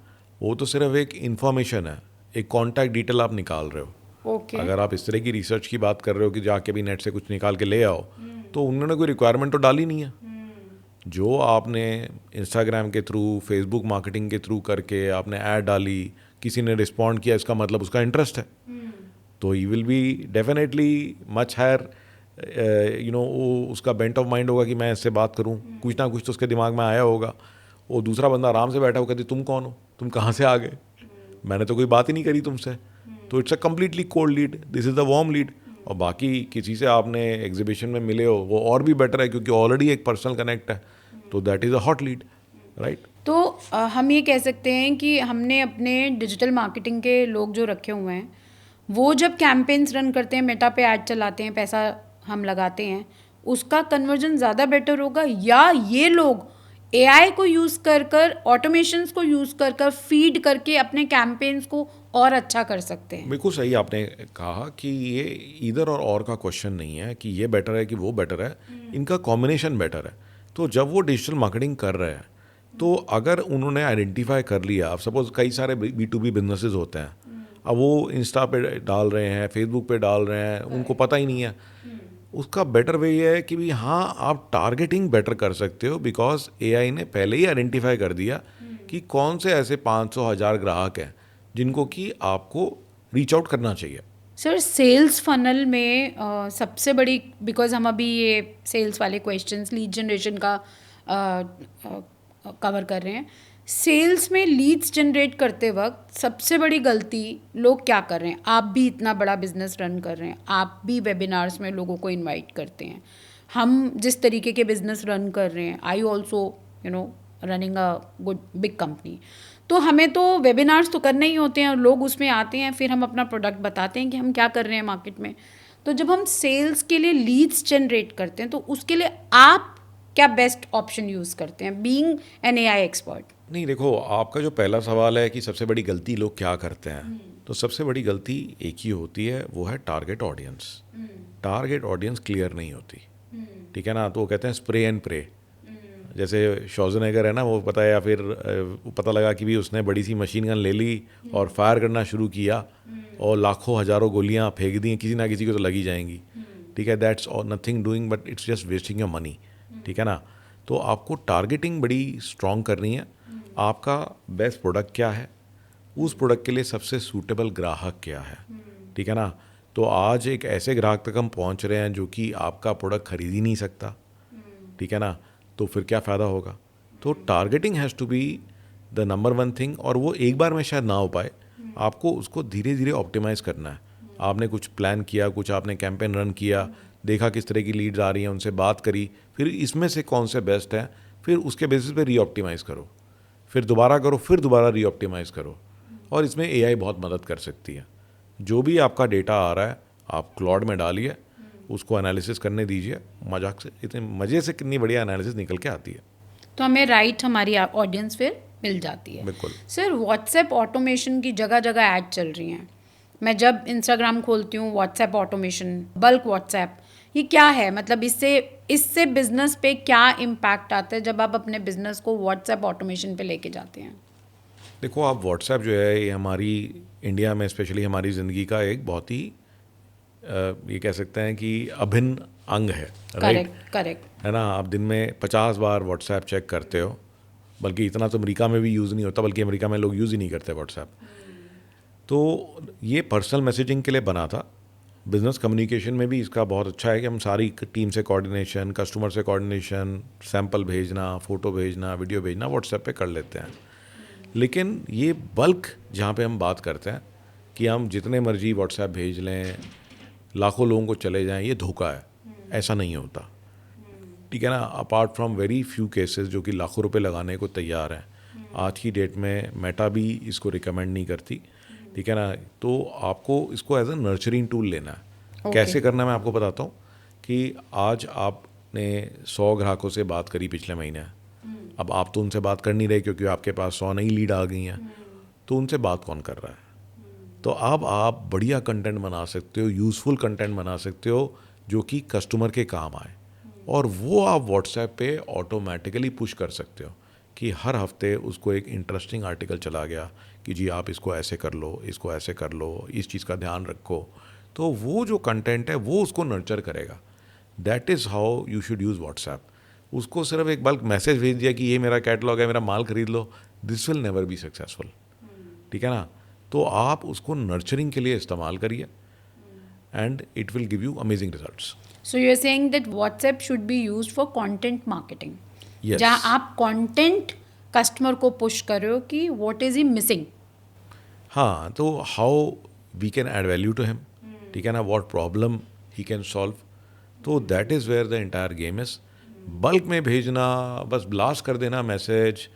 [SPEAKER 2] वो तो सिर्फ एक इन्फॉर्मेशन है, एक कॉन्टैक्ट डिटेल आप निकाल रहे हो।
[SPEAKER 1] ओके।
[SPEAKER 2] अगर आप इस तरह की रिसर्च की बात कर रहे हो कि जाके भी नेट से कुछ निकाल के ले आओ, तो उन्होंने कोई रिक्वायरमेंट तो डाली नहीं है। जो आपने इंस्टाग्राम के थ्रू, फेसबुक मार्केटिंग के थ्रू करके आपने ऐड डाली, किसी ने रिस्पॉन्ड किया, इसका मतलब उसका इंटरेस्ट है। तो he will be definitely much higher, उसका बेंट ऑफ माइंड होगा कि मैं इससे बात करूं, कुछ ना कुछ तो उसके दिमाग में आया होगा। वो दूसरा बंदा आराम से बैठा हो, कहती तुम कौन हो, तुम कहाँ से आ गए, मैंने तो कोई बात ही नहीं करी तुमसे। तो it's a completely cold lead, this is the warm lead. और बाकी किसी से आपने एग्जीबिशन में मिले हो, वो और भी बेटर है क्योंकि ऑलरेडी एक पर्सनल कनेक्ट है, तो that is a hot lead, right.
[SPEAKER 1] तो हम ये कह सकते हैं कि हमने अपने डिजिटल मार्केटिंग के लोग जो रखे हुए हैं, वो जब कैंपेन्स रन करते हैं, मेटा पे ऐड चलाते हैं, पैसा हम लगाते हैं, उसका कन्वर्जन ज़्यादा बेटर होगा, या ये लोग एआई को यूज़ कर कर, ऑटोमेशंस को यूज़ कर कर, फीड करके अपने कैंपेन्स को और अच्छा कर सकते हैं?
[SPEAKER 2] बिल्कुल सही आपने कहा कि ये इधर और का क्वेश्चन नहीं है कि ये बेटर है कि वो बेटर है, इनका कॉम्बिनेशन बेटर है। तो जब वो डिजिटल मार्केटिंग कर रहे हैं, तो अगर उन्होंने आइडेंटिफाई कर लिया, अब सपोज कई सारे B2B बिजनेसेस होते हैं, अब वो इंस्टा पे डाल रहे हैं, फेसबुक पे डाल रहे हैं, उनको पता ही नहीं है। उसका बेटर वे ये है कि भी हाँ, आप टारगेटिंग बेटर कर सकते हो, बिकॉज एआई ने पहले ही आइडेंटिफाई कर दिया कि कौन से ऐसे 500,000 ग्राहक हैं जिनको कि आपको रीच आउट करना चाहिए।
[SPEAKER 1] सर सेल्स फनल में सबसे बड़ी, बिकॉज हम अभी ये सेल्स वाले क्वेश्चंस, लीड जनरेशन का कवर कर रहे हैं, सेल्स में लीड्स जनरेट करते वक्त सबसे बड़ी गलती लोग क्या कर रहे हैं? आप भी इतना बड़ा बिजनेस रन कर रहे हैं, आप भी वेबिनार्स में लोगों को इनवाइट करते हैं, हम जिस तरीके के बिजनेस रन कर रहे हैं, I also running a good big company, तो हमें तो वेबिनार्स तो करने ही होते हैं और लोग उसमें आते हैं, फिर हम अपना प्रोडक्ट बताते हैं कि हम क्या कर रहे हैं मार्केट में। तो जब हम सेल्स के लिए लीड्स जनरेट करते हैं, तो उसके लिए आप क्या बेस्ट ऑप्शन यूज़ करते हैं, बीइंग एन एआई एक्सपर्ट?
[SPEAKER 2] नहीं, देखो आपका जो पहला सवाल है कि सबसे बड़ी गलती लोग क्या करते हैं, तो सबसे बड़ी गलती एक ही होती है, वो है target audience. Target audience clear नहीं होती, ठीक है ना। तो वो कहते हैं स्प्रे एंड प्रे। जैसे शॉर्जनेगर है ना, वो पता है, या फिर पता लगा कि भी उसने बड़ी सी मशीन गन ले ली और फायर करना शुरू किया और लाखों हज़ारों गोलियां फेंक दी, किसी ना किसी को तो लगी जाएंगी, ठीक है, that's nothing doing but it's just wasting your money, ठीक है ना। तो आपको टारगेटिंग बड़ी स्ट्रॉन्ग करनी है। आपका बेस्ट प्रोडक्ट क्या है, उस प्रोडक्ट के लिए सबसे सूटेबल ग्राहक क्या है, ठीक है ना। तो आज एक ऐसे ग्राहक तक हम पहुंच रहे हैं जो कि आपका प्रोडक्ट खरीद ही नहीं सकता, ठीक है ना, तो फिर क्या फ़ायदा होगा। तो targeting has to be the number one thing, और वो एक बार में शायद ना हो पाए, आपको उसको धीरे धीरे ऑप्टिमाइज़ करना है। आपने कुछ प्लान किया, कुछ आपने कैंपेन रन किया, देखा किस तरह की लीड्स आ रही हैं, उनसे बात करी, फिर इसमें से कौन से बेस्ट हैं, फिर उसके बेसिस पे रीऑप्टिमाइज़ करो, फिर दोबारा करो, फिर दोबारा रीऑप्टिमाइज़ करो। और इसमें एआई बहुत मदद कर सकती है। जो भी आपका डेटा आ रहा है आप क्लाउड में डालिए, उसको एनालिसिस करने दीजिए, मजाक से इतने मज़े से कितनी बढ़िया एनालिसिस निकल के आती है।
[SPEAKER 1] तो हमें हमारी ऑडियंस फिर मिल जाती है।
[SPEAKER 2] बिल्कुल
[SPEAKER 1] सर, व्हाट्सएप ऑटोमेशन की जगह जगह ऐड चल रही हैं। मैं जब इंस्टाग्राम खोलती हूँ, व्हाट्सएप ऑटोमेशन, बल्क व्हाट्सएप, ये क्या है? मतलब इससे बिजनेस पे क्या इम्पैक्ट आता है जब आप अपने बिजनेस को व्हाट्सएप ऑटोमेशन पे लेके जाते हैं?
[SPEAKER 2] देखो, आप व्हाट्सएप जो है ये हमारी इंडिया में स्पेशली हमारी ज़िंदगी का एक बहुत ही ये कह सकते हैं कि अभिन्न अंग है, राइट?
[SPEAKER 1] करेक्ट।
[SPEAKER 2] है ना। आप दिन में 50 बार व्हाट्सएप चेक करते हो, बल्कि इतना तो अमेरिका में भी यूज़ नहीं होता, बल्कि अमेरिका में लोग यूज़ ही नहीं करते व्हाट्सएप। तो ये पर्सनल मैसेजिंग के लिए बना था। बिज़नेस कम्युनिकेशन में भी इसका बहुत अच्छा है कि हम सारी टीम से कोऑर्डिनेशन, कस्टमर से कोऑर्डिनेशन, सैंपल भेजना, फ़ोटो भेजना, वीडियो भेजना व्हाट्सएप पे कर लेते हैं। लेकिन ये बल्क जहाँ पे हम बात करते हैं कि हम जितने मर्जी व्हाट्सएप भेज लें, लाखों लोगों को चले जाएं, ये धोखा है। ऐसा नहीं होता, ठीक है ना। Apart from very few cases जो कि लाखों रुपए लगाने को तैयार हैं, आज की डेट में मेटा भी इसको रिकमेंड नहीं करती, ठीक है ना। तो आपको इसको एज अ नर्चरिंग टूल लेना है। कैसे करना है मैं आपको बताता हूँ कि आज आपने 100 ग्राहकों से बात करी पिछले महीने, अब आप तो उनसे बात कर नहीं रहे क्योंकि आपके पास 100 नई लीड आ गई हैं, तो उनसे बात कौन कर रहा है? तो अब आप बढ़िया कंटेंट बना सकते हो, यूज़फुल कंटेंट बना सकते हो जो कि कस्टमर के काम आए, और वो आप व्हाट्सएप पे ऑटोमेटिकली पुश कर सकते हो कि हर हफ्ते उसको एक इंटरेस्टिंग आर्टिकल चला गया कि जी आप इसको ऐसे कर लो, इसको ऐसे कर लो, इस चीज़ का ध्यान रखो। तो वो जो कंटेंट है वो उसको नर्चर करेगा। That is how you should use WhatsApp. उसको सिर्फ एक बल्क मैसेज भेज दिया कि ये मेरा कैटलॉग है, मेरा माल खरीद लो, this will never be successful, ठीक है ना। तो आप उसको नर्चरिंग के लिए इस्तेमाल करिए and it will give you amazing results.
[SPEAKER 1] So you are saying that WhatsApp should be used for content marketing,
[SPEAKER 2] Yes.
[SPEAKER 1] जहाँ आप कंटेंट कस्टमर को पुश कर रहे हो कि व्हाट इज ही मिसिंग।
[SPEAKER 2] हाँ, तो how we can add value to him, ठीक है ना, what problem he can solve. तो that is where the entire game is. Bulk में भेजना, बस ब्लास्ट कर देना मैसेज,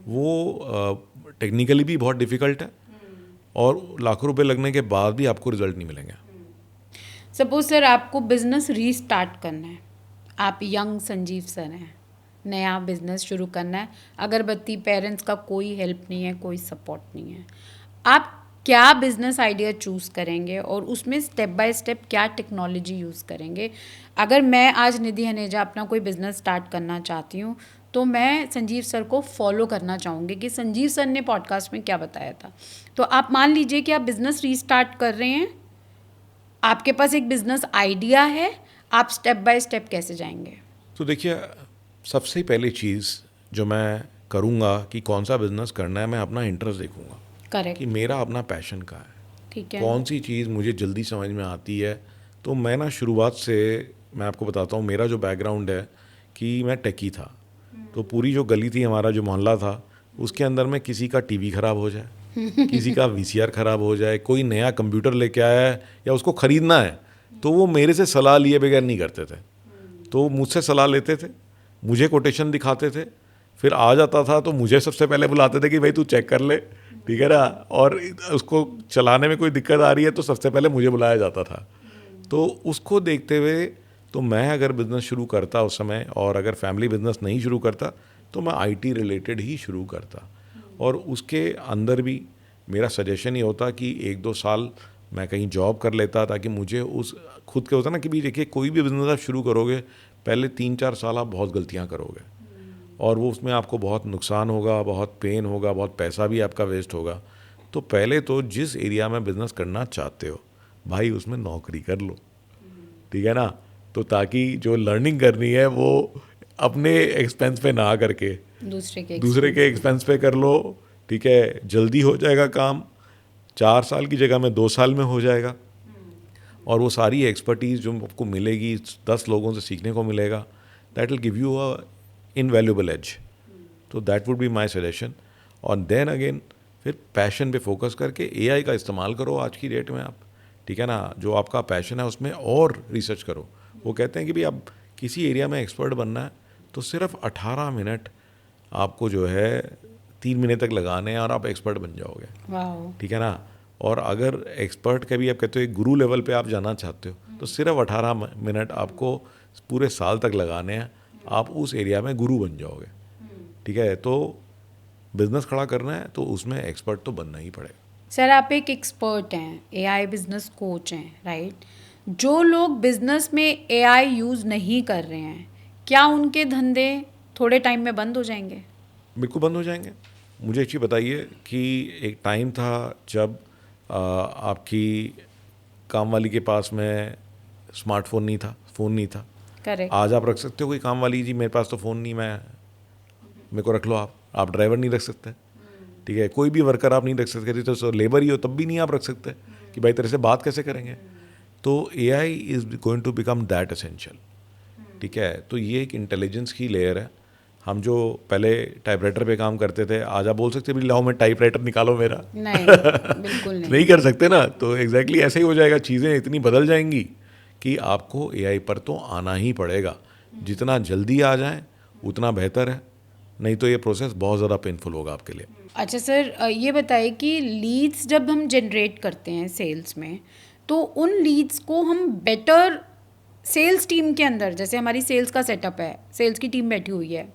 [SPEAKER 2] वो टेक्निकली भी बहुत डिफ़िकल्ट है, और लाखों रुपए लगने के बाद भी आपको रिजल्ट नहीं मिलेंगे।
[SPEAKER 1] सपोज सर आपको बिजनेस रीस्टार्ट करना है, आप यंग संजीव सर हैं, नया बिजनेस शुरू करना है, अगरबत्ती, पेरेंट्स का कोई हेल्प नहीं है, कोई सपोर्ट नहीं है, आप क्या बिजनेस आइडिया चूज़ करेंगे और उसमें स्टेप बाय स्टेप क्या टेक्नोलॉजी यूज़ करेंगे? अगर मैं आज निधि हनेजा अपना कोई बिजनेस स्टार्ट करना चाहती हूँ तो मैं संजीव सर को फॉलो करना चाहूँगी कि संजीव सर ने पॉडकास्ट में क्या बताया था। तो आप मान लीजिए कि आप बिजनेस रीस्टार्ट कर रहे हैं, आपके पास एक बिजनेस आइडिया है, आप स्टेप बाय स्टेप कैसे जाएंगे?
[SPEAKER 2] तो देखिए, सबसे पहली चीज़ जो मैं करूँगा कि कौन सा बिज़नेस करना है, मैं अपना इंटरेस्ट देखूँगा
[SPEAKER 1] करेक्ट,
[SPEAKER 2] कि मेरा अपना पैशन का है,
[SPEAKER 1] ठीक है।
[SPEAKER 2] कौन सी चीज़ मुझे जल्दी समझ में आती है। तो मैं ना शुरुआत से, मैं आपको बताता हूँ, मेरा जो बैकग्राउंड है कि मैं टेकी था। तो पूरी जो गली थी, हमारा जो मोहल्ला था, उसके अंदर में किसी का टीवी ख़राब हो जाए, किसी का वीसीआर ख़राब हो जाए, कोई नया कंप्यूटर लेके आया है या उसको ख़रीदना है, तो वो मेरे से सलाह लिए बगैर नहीं करते थे। तो मुझसे सलाह लेते थे, मुझे कोटेशन दिखाते थे, फिर आ जाता था तो मुझे सबसे पहले बुलाते थे कि भाई तू चेक कर ले, ठीक है ना, और उसको चलाने में कोई दिक्कत आ रही है तो सबसे पहले मुझे बुलाया जाता था। तो उसको देखते हुए तो मैं अगर बिज़नेस शुरू करता उस समय, और अगर फैमिली बिज़नेस नहीं शुरू करता, तो मैं आईटी रिलेटेड ही शुरू करता। और उसके अंदर भी मेरा सजेशन ये होता कि 1-2 साल मैं कहीं जॉब कर लेता, ताकि मुझे उस खुद के होता ना कि भी देखिए, कोई भी बिज़नेस आप शुरू करोगे, पहले 3-4 साल आप बहुत गलतियाँ करोगे, और वो उसमें आपको बहुत नुकसान होगा, बहुत पेन होगा, बहुत पैसा भी आपका वेस्ट होगा। तो पहले तो जिस एरिया में बिज़नेस करना चाहते हो भाई, उसमें नौकरी कर लो, ठीक है ना। तो ताकि जो लर्निंग करनी है वो अपने एक्सपेंस पे ना करके दूसरे के एक्सपेंस पे कर लो, ठीक है, जल्दी हो जाएगा काम, 4 साल की जगह में 2 साल में हो जाएगा, और वो सारी एक्सपर्टीज़ जो आपको मिलेगी 10 लोगों से सीखने को मिलेगा, that will give you a invaluable edge. तो that would be my suggestion. और देन अगेन फिर पैशन पे फोकस करके एआई का इस्तेमाल करो आज की डेट में आप, ठीक है ना, जो आपका पैशन है उसमें और रिसर्च करो। वो कहते हैं कि भाई आप किसी एरिया में एक्सपर्ट बनना है तो सिर्फ 18 मिनट आपको जो है 3 महीने तक लगाने हैं और आप एक्सपर्ट बन जाओगे, ठीक है ना। और अगर एक्सपर्ट का भी आप कहते हो एक गुरु लेवल पे आप जाना चाहते हो तो सिर्फ 18 मिनट आपको पूरे साल तक लगाने हैं, आप उस एरिया में गुरु बन जाओगे, ठीक है। तो बिजनेस खड़ा करना है तो उसमें एक्सपर्ट तो बनना ही पड़ेगा।
[SPEAKER 1] सर आप एक एक्सपर्ट हैं, एआई बिजनेस कोच हैं, राइट। जो लोग बिजनेस में एआई यूज़ नहीं कर रहे हैं, क्या उनके धंधे थोड़े टाइम में बंद हो जाएंगे?
[SPEAKER 2] बिल्कुल बंद हो जाएंगे। मुझे एक चीज़ बताइए कि एक टाइम था जब आपकी काम वाली के पास में स्मार्टफोन नहीं था, फ़ोन नहीं था।
[SPEAKER 1] करेक्ट।
[SPEAKER 2] आज आप रख सकते हो कोई काम वाली, जी मेरे पास तो फ़ोन नहीं, मेरे को रख लो आप ड्राइवर नहीं रख सकते, ठीक है, कोई भी वर्कर आप नहीं रख सकते, तो लेबर ही हो तब भी नहीं आप रख सकते कि भाई तेरे से बात कैसे करेंगे। तो AI is going to become that essential, ठीक है। तो ये एक इंटेलिजेंस की लेयर है। हम जो पहले टाइपराइटर पे काम करते थे, आज आप बोल सकते हैं लाओ मैं टाइपराइटर निकालो मेरा,
[SPEAKER 1] नहीं बिल्कुल नहीं।
[SPEAKER 2] नहीं कर सकते ना। तो एग्जैक्टली ऐसे ही हो जाएगा, चीज़ें इतनी बदल जाएंगी कि आपको एआई पर तो आना ही पड़ेगा। जितना जल्दी आ जाए उतना बेहतर है, नहीं तो ये प्रोसेस बहुत ज़्यादा पेनफुल होगा आपके लिए।
[SPEAKER 1] अच्छा सर, ये बताइए कि लीड्स जब हम जनरेट करते हैं सेल्स में, तो उन लीड्स को हम बेटर सेल्स टीम के अंदर, जैसे हमारी सेल्स का सेटअप है, सेल्स की टीम बैठी हुई है,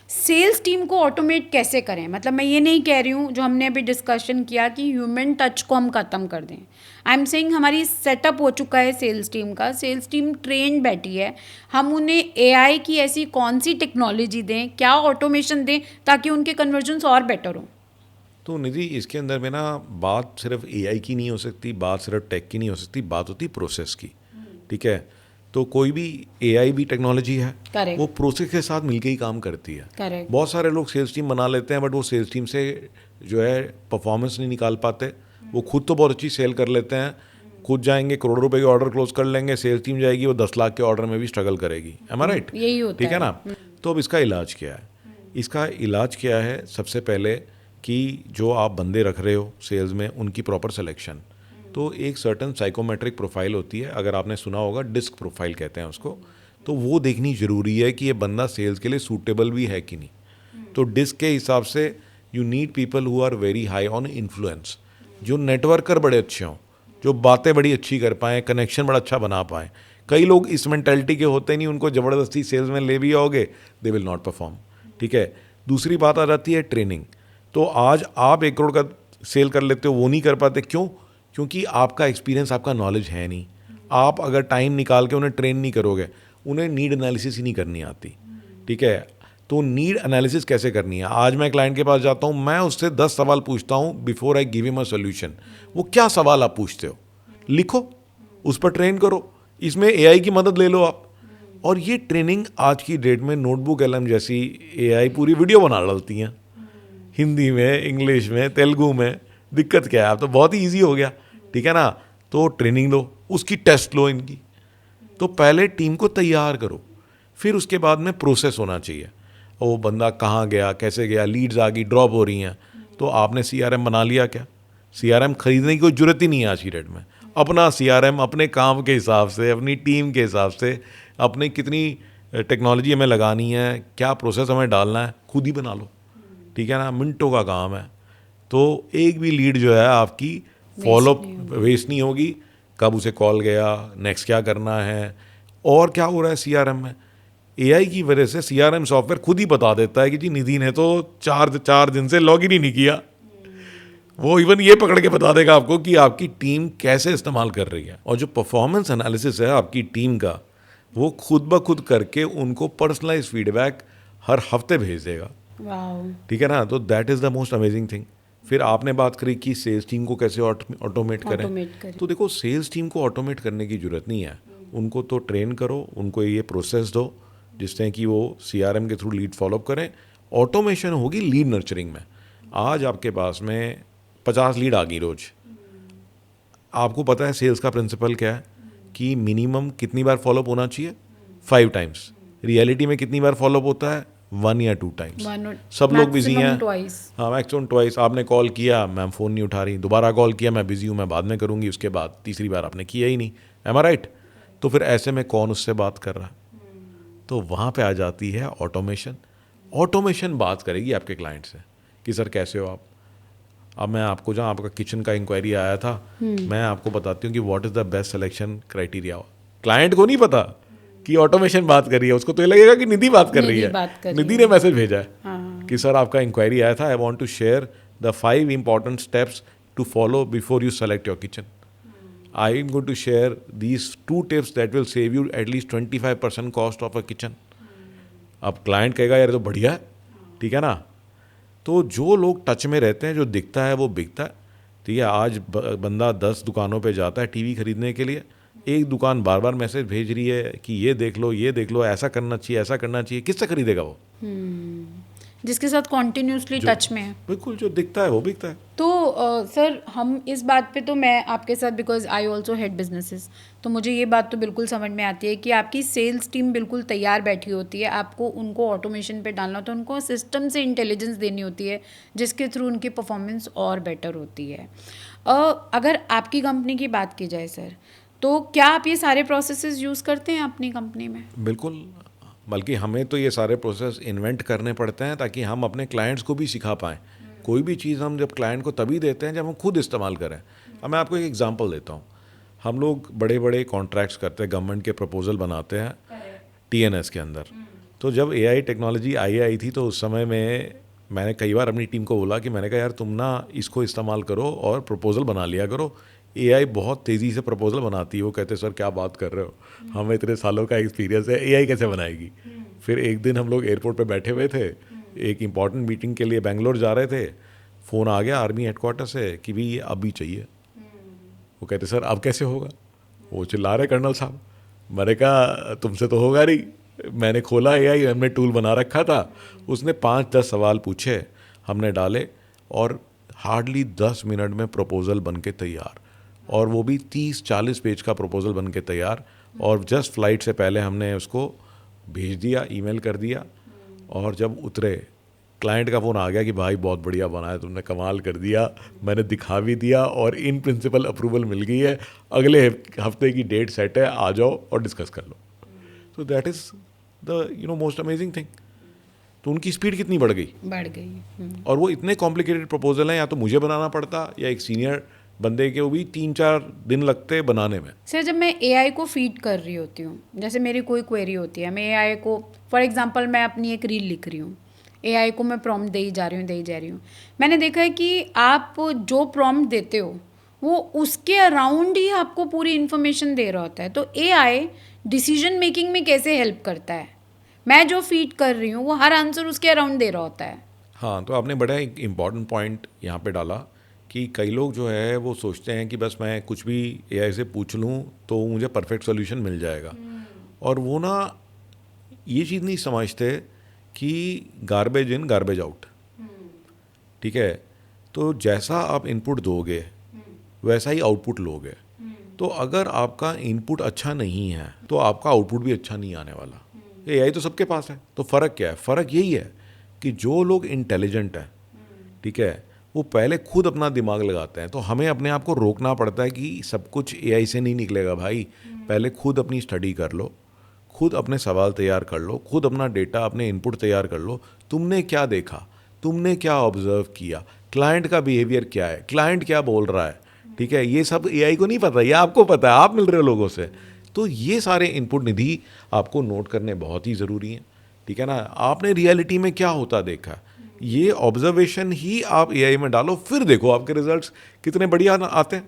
[SPEAKER 1] सेल्स टीम को ऑटोमेट कैसे करें? मतलब मैं ये नहीं कह रही हूँ जो हमने अभी डिस्कशन किया कि ह्यूमन टच को हम ख़त्म कर दें। आई एम सेइंग हमारी सेटअप हो चुका है सेल्स टीम का, सेल्स टीम ट्रेंड बैठी है, हम उन्हें एआई की ऐसी कौन सी टेक्नोलॉजी दें, क्या ऑटोमेशन दें ताकि उनके कन्वर्जन्स और बेटर हों?
[SPEAKER 2] तो निधि, इसके अंदर में ना बात सिर्फ एआई की नहीं हो सकती, बात सिर्फ टेक की नहीं हो सकती, बात होती प्रोसेस की, ठीक है। तो कोई भी एआई भी टेक्नोलॉजी है,
[SPEAKER 1] Correct.
[SPEAKER 2] वो प्रोसेस के साथ मिलके ही काम करती है।
[SPEAKER 1] Correct.
[SPEAKER 2] बहुत सारे लोग सेल्स टीम बना लेते हैं बट वो सेल्स टीम से जो है परफॉर्मेंस नहीं निकाल पाते। वो खुद तो बहुत अच्छी सेल कर लेते हैं, खुद जाएंगे करोड़ों रुपए के ऑर्डर क्लोज कर लेंगे, सेल्स टीम जाएगी वो 10 लाख के ऑर्डर में भी स्ट्रगल करेगी। M I right?
[SPEAKER 1] यही होता
[SPEAKER 2] ठीक है ना। तो अब इसका इलाज क्या है? इसका इलाज क्या है? सबसे पहले कि जो आप बंदे रख रहे हो सेल्स में उनकी प्रॉपर सिलेक्शन। तो एक सर्टन साइकोमेट्रिक प्रोफाइल होती है, अगर आपने सुना होगा डिस्क प्रोफाइल कहते हैं उसको, तो वो देखनी ज़रूरी है कि ये बंदा सेल्स के लिए सूटेबल भी है कि नहीं। तो डिस्क के हिसाब से you need people who are very high on influence, जो नेटवर्कर बड़े अच्छे हों, जो बातें बड़ी अच्छी कर पाएँ, कनेक्शन बड़ा अच्छा बना पाएँ। कई लोग इस मेंटालिटी के होते नहीं, उनको ज़बरदस्ती सेल्स में ले भी आओगे दे विल नॉट परफॉर्म, ठीक है। दूसरी बात आ जाती है ट्रेनिंग। तो आज आप 1 करोड़ का सेल कर लेते हो, वो नहीं कर पाते, क्यों? क्योंकि आपका एक्सपीरियंस, आपका नॉलेज है नहीं। आप अगर टाइम निकाल के उन्हें ट्रेन नहीं करोगे, उन्हें नीड एनालिसिस ही नहीं करनी आती, ठीक है। तो नीड एनालिसिस कैसे करनी है? आज मैं क्लाइंट के पास जाता हूँ, मैं उससे 10 सवाल पूछता हूँ before I give him a solution. वो क्या सवाल आप पूछते हो, लिखो, उस पर ट्रेन करो, इसमें एआई की मदद ले लो आप। और ये ट्रेनिंग आज की डेट में नोटबुक एलएम जैसी एआई पूरी वीडियो बना डालती हैं, हिंदी में, इंग्लिश में, तेलुगु में। दिक्कत क्या है? अब तो बहुत ही ईजी हो गया, ठीक है ना। तो ट्रेनिंग लो, उसकी टेस्ट लो इनकी। तो पहले टीम को तैयार करो, फिर उसके बाद में प्रोसेस होना चाहिए। वो बंदा कहाँ गया, कैसे गया, लीड्स आ गई, ड्रॉप हो रही हैं, तो आपने सीआरएम बना लिया क्या? सीआरएम खरीदने की कोई जरूरत ही नहीं है आज की डेट में। अपना सीआरएम अपने काम के हिसाब से, अपनी टीम के हिसाब से, अपने कितनी टेक्नोलॉजी हमें लगानी है, क्या प्रोसेस हमें डालना है, खुद ही बना लो, ठीक है ना। मिनटों का काम है। तो एक भी लीड जो है आपकी फॉलोअप वेस्ट नहीं होगी। कब उसे कॉल गया, नेक्स्ट क्या करना है, और क्या हो रहा है सीआरएम में। एआई की वजह से सीआरएम सॉफ्टवेयर खुद ही बता देता है कि जी निधि ने तो चार दिन से लॉगिन ही नहीं किया। वो इवन ये पकड़ के बता देगा आपको कि आपकी टीम कैसे इस्तेमाल कर रही है। और जो परफॉर्मेंस एनालिसिस है आपकी टीम का, वो खुद ब खुद करके उनको पर्सनलाइज फीडबैक हर हफ्ते भेज देगा, ठीक है ना। तो that is the most amazing thing. फिर आपने बात करी कि सेल्स टीम को कैसे ऑटोमेट करें। तो देखो, सेल्स टीम को ऑटोमेट करने की जरूरत नहीं है, उनको तो ट्रेन करो, उनको ये प्रोसेस दो जिससे कि वो CRM के थ्रू लीड फॉलोअप करें। ऑटोमेशन होगी लीड नर्चरिंग में। आज आपके पास में 50 लीड आ गई रोज। आपको पता है सेल्स का प्रिंसिपल क्या है कि मिनिमम कितनी बार फॉलोअप होना चाहिए? 5 टाइम्स। रियलिटी में कितनी बार फॉलोअप होता है? 1 या 2 टाइम्स। सब लोग बिजी हैं। हाँ, मैक्सिमम ट्वाइस। आपने कॉल किया, मैम फ़ोन नहीं उठा रही, दोबारा कॉल किया, मैं बिजी हूँ, मैं बाद में करूँगी, उसके बाद तीसरी बार आपने किया ही नहीं। M I right? तो फिर ऐसे में कौन उससे बात कर रहा है? तो वहाँ पे आ जाती है ऑटोमेशन। ऑटोमेशन बात करेगी आपके क्लाइंट से कि सर कैसे हो आप। अब मैं आपको, जहाँ आपका किचन का इंक्वायरी आया था, मैं आपको बताती हूँ कि what is the best selection criteria. Client को नहीं पता कि ऑटोमेशन बात कर रही है, उसको तो ये लगेगा कि निधि बात कर रही है। निधि ने मैसेज भेजा है कि सर आपका इंक्वायरी आया था, I want to share the 5 important steps to follow before you select your kitchen. I am going to share these 2 tips that will save you at least 25% cost of a kitchen. अब client कहेगा यार तो बढ़िया है, ठीक है ना। तो जो लोग टच में रहते हैं, जो दिखता है वो बिकता है, ठीक है। आज बंदा 10 दुकानों पे जाता है टीवी खरीदने के लिए, एक दुकान बार बार मैसेज भेज रही है कि ये देख लो, ये देख लो, ऐसा करना चाहिए, ऐसा करना चाहिए। किससे खरीदेगा वो?
[SPEAKER 1] जिसके साथ कॉन्टिन्यूसली टच में है।
[SPEAKER 2] बिल्कुल, जो दिखता है वो बिकता है।
[SPEAKER 1] तो सर हम इस बात पे, तो मैं आपके साथ, because I also head businesses, तो मुझे ये बात तो बिल्कुल समझ में आती है कि आपकी सेल्स टीम बिल्कुल तैयार बैठी होती है। आपको उनको ऑटोमेशन पे डालना होता है, उनको सिस्टम से इंटेलिजेंस देनी होती है जिसके थ्रू उनकी परफॉर्मेंस और बेटर होती है। अगर आपकी कंपनी की बात की जाए सर, तो क्या आप ये सारे प्रोसेसेस यूज़ करते हैं अपनी कंपनी में?
[SPEAKER 2] बिल्कुल, बल्कि हमें तो ये सारे प्रोसेस इन्वेंट करने पड़ते हैं ताकि हम अपने क्लाइंट्स को भी सिखा पाएँ। कोई भी चीज़ हम जब क्लाइंट को तभी देते हैं जब हम खुद इस्तेमाल करें। अब मैं आपको एक एग्जांपल देता हूँ। हम लोग बड़े बड़े कॉन्ट्रैक्ट्स करते हैं, गवर्नमेंट के प्रपोजल बनाते हैं TNS के अंदर। तो जब AI टेक्नोलॉजी आई थी तो उस समय में मैंने कई बार अपनी टीम को बोला कि मैंने कहा यार तुम ना इसको इस्तेमाल करो और प्रपोजल बना लिया करो। AI बहुत तेज़ी से प्रपोजल बनाती है। वो कहते सर क्या बात कर रहे हो, हमें इतने सालों का एक्सपीरियंस है, AI कैसे बनाएगी। फिर एक दिन हम लोग एयरपोर्ट पे बैठे हुए थे, एक इम्पॉर्टेंट मीटिंग के लिए बेंगलोर जा रहे थे, फ़ोन आ गया आर्मी हेडक्वार्टर से कि भाई ये अभी चाहिए। वो कहते सर अब कैसे होगा, वो चिल्ला रहे कर्नल साहब। मैंने कहा तुमसे तो होगा नहीं। मैंने खोला AI, हमने टूल बना रखा था, उसने 5-10 सवाल पूछे, हमने डाले और हार्डली 10 मिनट में प्रपोजल बन के तैयार। और वो भी 30-40 पेज का प्रपोजल बन के तैयार। और जस्ट फ्लाइट से पहले हमने उसको भेज दिया, ईमेल कर दिया। और जब उतरे क्लाइंट का फ़ोन आ गया कि भाई बहुत बढ़िया बना है, तुमने कमाल कर दिया, मैंने दिखा भी दिया और इन प्रिंसिपल अप्रूवल मिल गई है, अगले हफ्ते की डेट सेट है, आ जाओ और डिस्कस कर लो। तो that is the most amazing thing. तो उनकी स्पीड कितनी बढ़ गई। और वो इतने कॉम्प्लिकेटेड प्रपोजल हैं, या तो मुझे बनाना पड़ता या एक सीनियर बंदे के, वो भी 3-4 दिन लगते बनाने में।
[SPEAKER 1] सर जब मैं AI को फीड कर रही होती हूँ, जैसे मेरी कोई क्वेरी होती है, मैं AI को, फॉर एग्जांपल मैं अपनी एक रील लिख रही हूँ, AI को मैं प्रॉम्प्ट दे ही जा रही हूँ। मैंने देखा है कि आप जो प्रॉम्प्ट देते हो वो उसके अराउंड ही आपको पूरी इन्फॉर्मेशन दे रहा होता है। तो AI डिसीजन मेकिंग में कैसे हेल्प करता है? मैं जो फीड कर रही हूँ वो हर आंसर उसके अराउंड दे रहा होता है।
[SPEAKER 2] हाँ, तो आपने बड़ा एक इम्पॉर्टेंट पॉइंट यहाँ पे डाला कि कई लोग जो है वो सोचते हैं कि बस मैं कुछ भी AI से पूछ लूँ तो मुझे परफेक्ट सोल्यूशन मिल जाएगा। और वो ना ये चीज़ नहीं समझते कि गार्बेज इन गार्बेज आउट, ठीक है। तो जैसा आप इनपुट दोगे वैसा ही आउटपुट लोगे। तो अगर आपका इनपुट अच्छा नहीं है तो आपका आउटपुट भी अच्छा नहीं आने वाला। AI तो सबके पास है। तो फ़र्क क्या है? फ़र्क यही है कि जो लोग इंटेलिजेंट हैं, ठीक है, वो पहले खुद अपना दिमाग लगाते हैं। तो हमें अपने आप को रोकना पड़ता है कि सब कुछ AI से नहीं निकलेगा भाई। पहले खुद अपनी स्टडी कर लो, खुद अपने सवाल तैयार कर लो, खुद अपना डेटा, अपने इनपुट तैयार कर लो। तुमने क्या देखा, तुमने क्या ऑब्जर्व किया, क्लाइंट का बिहेवियर क्या है, क्लाइंट क्या बोल रहा है, ठीक है। ये सब AI को नहीं पता, ये आपको पता है, आप मिल रहे हो लोगों से। तो ये सारे इनपुट निधि आपको नोट करने बहुत ही ज़रूरी हैं, ठीक है ना। आपने रियलिटी में क्या होता देखा, ये ऑब्जर्वेशन ही आप AI में डालो, फिर देखो आपके रिजल्ट्स कितने बढ़िया आते हैं।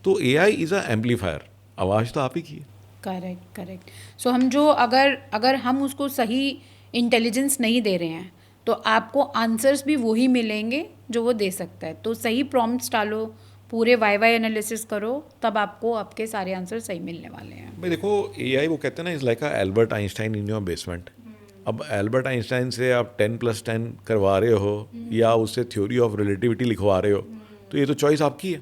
[SPEAKER 2] तो AI इज़ अ एम्पलीफायर, आवाज़ तो आप ही की है।
[SPEAKER 1] करेक्ट। सो हम जो अगर हम उसको सही इंटेलिजेंस नहीं दे रहे हैं तो आपको आंसर्स भी वही मिलेंगे जो वो दे सकता है। तो सही प्रॉम्प्ट्स डालो, पूरे वाई एनालिसिस करो, तब आपको आपके सारे आंसर सही मिलने वाले हैं।
[SPEAKER 2] भाई देखो, एआई वो कहते हैं ना, is like a Albert Einstein in your basement. अब एल्बर्ट आइंस्टाइन से आप 10+10 करवा रहे हो या उससे थ्योरी ऑफ रिलेटिविटी लिखवा रहे हो, तो ये तो चॉइस आपकी है,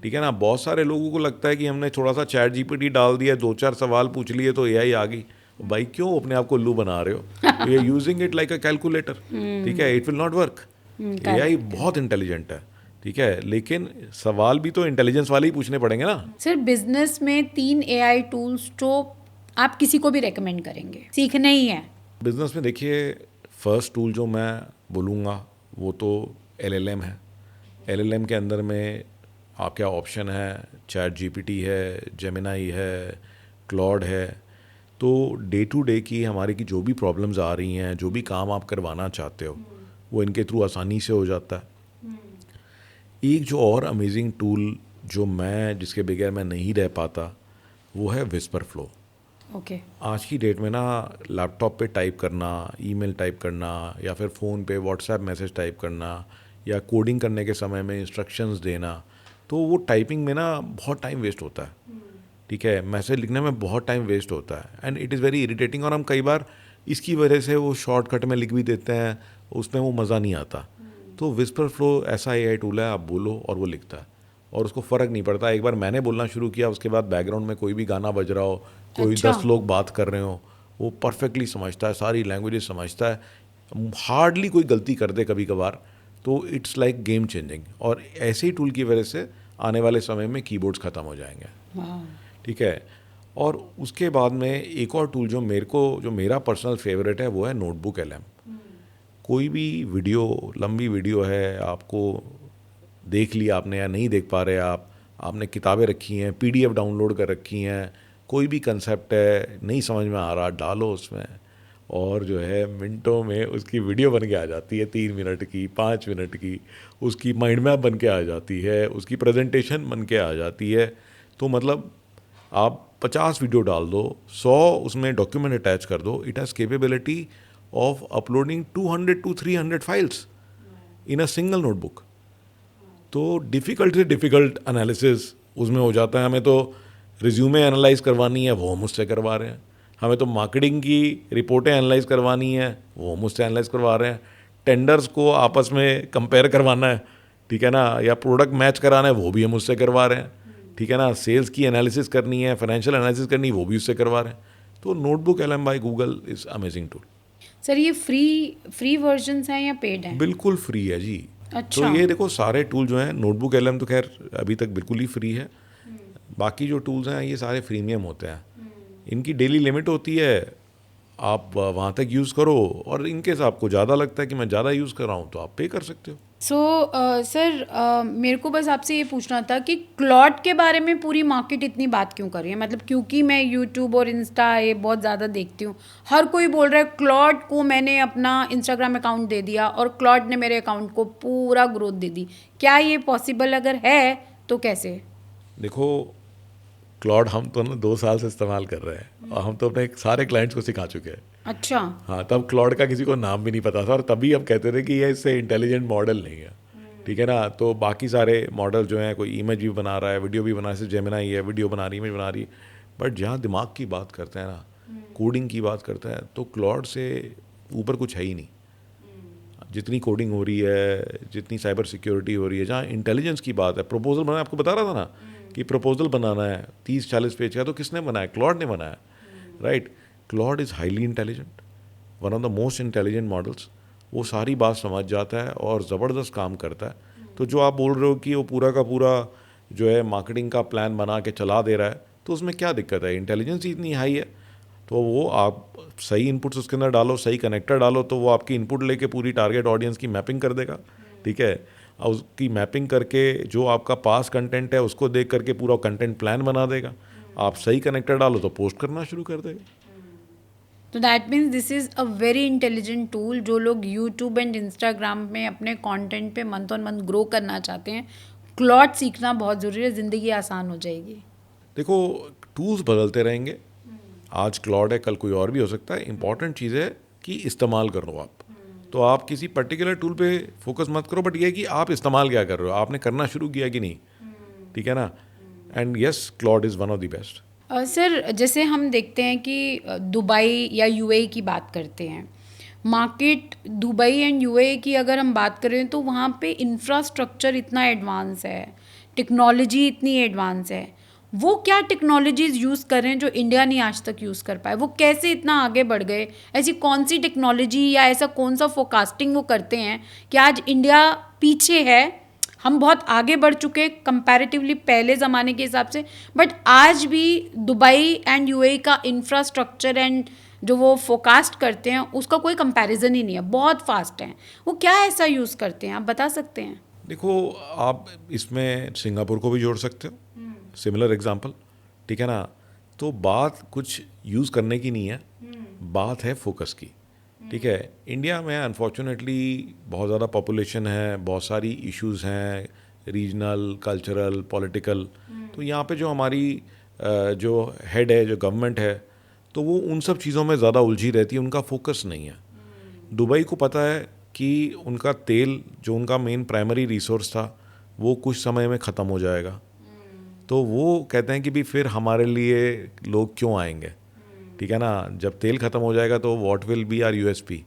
[SPEAKER 2] ठीक है ना। बहुत सारे लोगों को लगता है कि हमने थोड़ा सा चैट जीपीटी डाल दिया, 2-4 सवाल पूछ लिए तो एआई आ गई। भाई क्यों अपने आप को उल्लू बना रहे हो? You are using it like a calculator, ठीक है, it will not work. AI बहुत इंटेलिजेंट है, ठीक है, लेकिन सवाल भी तो इंटेलिजेंस वाले ही पूछने पड़ेंगे ना।
[SPEAKER 1] सर, बिजनेस में 3 एआई टूल्स जो आप किसी को भी रेकमेंड करेंगे, सीखने ही है।
[SPEAKER 2] बिजनेस में देखिए, फर्स्ट टूल जो मैं बोलूँगा वो तो एलएलएम है। एलएलएम के अंदर में आपके ऑप्शन है, चैट जीपीटी है, जेमिनाई है, क्लॉड है। तो डे टू डे की हमारे की जो भी प्रॉब्लम्स आ रही हैं, जो भी काम आप करवाना चाहते हो, वो इनके थ्रू आसानी से हो जाता है। एक जो और अमेजिंग टूल जो जिसके बगैर मैं नहीं रह पाता, वो है विस्पर फ्लो।
[SPEAKER 1] ओके।
[SPEAKER 2] आज की डेट में ना, लैपटॉप पे टाइप करना, ईमेल टाइप करना, या फिर फ़ोन पे व्हाट्सएप मैसेज टाइप करना, या कोडिंग करने के समय में इंस्ट्रक्शंस देना, तो वो टाइपिंग में ना बहुत टाइम वेस्ट होता है, ठीक है, मैसेज लिखने में बहुत टाइम वेस्ट होता है, and it is very irritating. और हम कई बार इसकी वजह से वो शॉर्टकट में लिख भी देते हैं, उसमें वो मज़ा नहीं आता। तो विस्पर फ्लो ऐसा एआई टूल है, आप बोलो और वो लिखता है, और उसको फ़र्क नहीं पड़ता। एक बार मैंने बोलना शुरू किया, उसके बाद बैकग्राउंड में कोई भी गाना बज रहा हो, कोई
[SPEAKER 1] अच्छा।
[SPEAKER 2] 10 लोग बात कर रहे हो, वो परफेक्टली समझता है, सारी लैंग्वेजेस समझता है, हार्डली कोई गलती कर दे कभी कभार, तो इट्स लाइक गेम चेंजिंग। और ऐसे ही टूल की वजह से आने वाले समय में कीबोर्ड्स ख़त्म हो जाएंगे, ठीक है। और उसके बाद में एक और टूल जो मेरा पर्सनल फेवरेट है, वो है नोटबुक एलएम। कोई भी वीडियो, लंबी वीडियो है, आपको देख लिया आपने या नहीं देख पा रहे आपने किताबें रखी हैं, पीडीएफ डाउनलोड कर रखी हैं, कोई भी कंसेप्ट है नहीं समझ में आ रहा, डालो उसमें, और जो है मिनटों में उसकी वीडियो बन के आ जाती है, 3 मिनट की, 5 मिनट की, उसकी माइंड मैप बन के आ जाती है, उसकी प्रेजेंटेशन बन के आ जाती है। तो मतलब आप 50 वीडियो डाल दो, 100 उसमें डॉक्यूमेंट अटैच कर दो, it has capability of uploading 200 to 300 files in a single notebook. तो डिफ़िकल्ट से डिफ़िकल्ट एनालिसिस उसमें हो जाता है। हमें तो रिज्यूमे एनालाइज करवानी है, वो मुझसे करवा रहे हैं। हमें तो मार्केटिंग की रिपोर्टें एनालाइज करवानी है, वो मुझसे एनालाइज करवा रहे हैं। टेंडर्स को आपस में कंपेयर करवाना है, ठीक है ना, या प्रोडक्ट मैच कराना है, वो भी हम मुझसे करवा रहे हैं, ठीक है ना। सेल्स की एनालिसिस करनी है, फाइनेंशियल एनालिसिस करनी है, वो भी उससे करवा रहे हैं। तो notebook LM by Google is amazing tool.
[SPEAKER 1] Sir, ये फ्री वर्जन्स हैं या पेड हैं?
[SPEAKER 2] बिल्कुल फ्री है जी।
[SPEAKER 1] अच्छा।
[SPEAKER 2] तो ये देखो, सारे टूल जो हैं, नोटबुक एलएम तो खैर अभी तक बिल्कुल ही फ्री है, बाकी जो टूल्स हैं ये सारे प्रीमियम होते हैं। इनकी डेली लिमिट होती है, आप वहाँ तक यूज़ करो, और इनकेस आपको ज़्यादा लगता है कि मैं ज़्यादा यूज़ कर रहा हूँ, तो आप पे कर सकते हो।
[SPEAKER 1] सर, मेरे को बस आपसे ये पूछना था कि क्लॉड के बारे में पूरी मार्केट इतनी बात क्यों कर रही है? मतलब क्योंकि मैं यूट्यूब और इंस्टा ये बहुत ज़्यादा देखती हूँ, हर कोई बोल रहा है क्लॉड को मैंने अपना इंस्टाग्राम अकाउंट दे दिया और क्लॉड ने मेरे अकाउंट को पूरा ग्रोथ दे दी। क्या ये पॉसिबल? अगर है तो कैसे?
[SPEAKER 2] देखो, क्लॉड हम तो ना 2 साल से इस्तेमाल कर रहे हैं, और हम तो अपने सारे क्लाइंट्स को सिखा चुके हैं।
[SPEAKER 1] अच्छा।
[SPEAKER 2] हाँ, तब क्लॉड का किसी को नाम भी नहीं पता था, और तभी हम कहते थे कि ये इससे इंटेलिजेंट मॉडल नहीं है, ठीक है ना। तो बाकी सारे मॉडल जो हैं, कोई इमेज भी बना रहा है, वीडियो भी बना रहा है, जैसे जेमिनाई है, वीडियो बना रही है, इमेज बना रही है, बट जहाँ दिमाग की बात करते हैं ना, कोडिंग की बात करते हैं, तो क्लॉड से ऊपर कुछ है ही नहीं। जितनी कोडिंग हो रही है, जितनी साइबर सिक्योरिटी हो रही है, जहाँ इंटेलिजेंस की बात है, प्रपोजल बनाना, आपको बता रहा था ना कि प्रपोजल बनाना है 30-40 पेज का, तो किसने बनाया? क्लॉड ने बनाया, right. Claude is highly intelligent, one of the most intelligent models. वो सारी बात समझ जाता है और ज़बरदस्त काम करता है। तो जो आप बोल रहे हो कि वो पूरा का पूरा जो है मार्केटिंग का प्लान बना के चला दे रहा है, तो उसमें क्या दिक्कत है? इंटेलिजेंस ही इतनी हाई है, तो वो आप सही इनपुट्स उसके अंदर डालो, सही कनेक्टर डालो, तो वो आपकी इनपुट लेके पूरी टारगेट ऑडियंस की मैपिंग कर देगा, ठीक है। और उसकी मैपिंग करके जो आपका पास कंटेंट है उसको देख करके पूरा कंटेंट प्लान बना देगा। आप सही कनेक्टर डालो तो पोस्ट करना शुरू कर देगा।
[SPEAKER 1] तो that means this is a very intelligent tool. जो लोग यूट्यूब एंड इंस्टाग्राम में अपने कंटेंट पे मंथ ऑन मंथ ग्रो करना चाहते हैं, क्लॉड सीखना बहुत ज़रूरी है, ज़िंदगी आसान हो जाएगी।
[SPEAKER 2] देखो, टूल्स बदलते रहेंगे, आज क्लॉड है, कल कोई और भी हो सकता है। इंपॉर्टेंट चीज़ है कि इस्तेमाल करो आप। तो आप किसी पर्टिकुलर टूल पे फोकस मत करो, बट ये है कि आप इस्तेमाल क्या कर रहे हो, आपने करना शुरू किया कि नहीं, ठीक है ना. And yes, Claude is one of the best.
[SPEAKER 1] Sir जैसे हम देखते हैं कि दुबई या यूएई की बात करते हैं, मार्केट दुबई एंड यूएई की अगर हम बात करें तो वहाँ पे इंफ्रास्ट्रक्चर इतना एडवांस है, टेक्नोलॉजी इतनी एडवांस है. वो क्या टेक्नोलॉजीज़ यूज़ कर रहे हैं जो इंडिया नहीं आज तक यूज़ कर पाए? वो कैसे इतना आगे बढ़ गए? ऐसी कौन सी टेक्नोलॉजी या ऐसा कौन सा फोरकास्टिंग वो करते हैं कि आज इंडिया पीछे है? हम बहुत आगे बढ़ चुके कंपैरेटिवली पहले ज़माने के हिसाब से, बट आज भी दुबई एंड यूएई का इंफ्रास्ट्रक्चर एंड जो वो फोरकास्ट करते हैं उसका कोई कंपैरिजन ही नहीं है, बहुत फास्ट हैं. वो क्या ऐसा यूज़ करते हैं, आप बता सकते हैं?
[SPEAKER 2] देखो, आप इसमें सिंगापुर को भी जोड़ सकते हो, सिमिलर एग्जांपल. ठीक है ना. तो बात कुछ यूज़ करने की नहीं है, बात है फोकस की. ठीक है. इंडिया में अनफॉर्चुनेटली बहुत ज़्यादा पॉपुलेशन है, बहुत सारी इश्यूज़ हैं, रीजनल, कल्चरल, पॉलिटिकल. तो यहाँ पे जो हमारी जो हेड है, जो गवर्नमेंट है, तो वो उन सब चीज़ों में ज़्यादा उलझी रहती है, उनका फोकस नहीं है. दुबई को पता है कि उनका तेल, जो उनका मेन प्राइमरी रिसोर्स था, वो कुछ समय में ख़त्म हो जाएगा. तो वो कहते हैं कि भी फिर हमारे लिए लोग क्यों आएंगे. ठीक है ना. जब तेल ख़त्म हो जाएगा तो what will be our USP.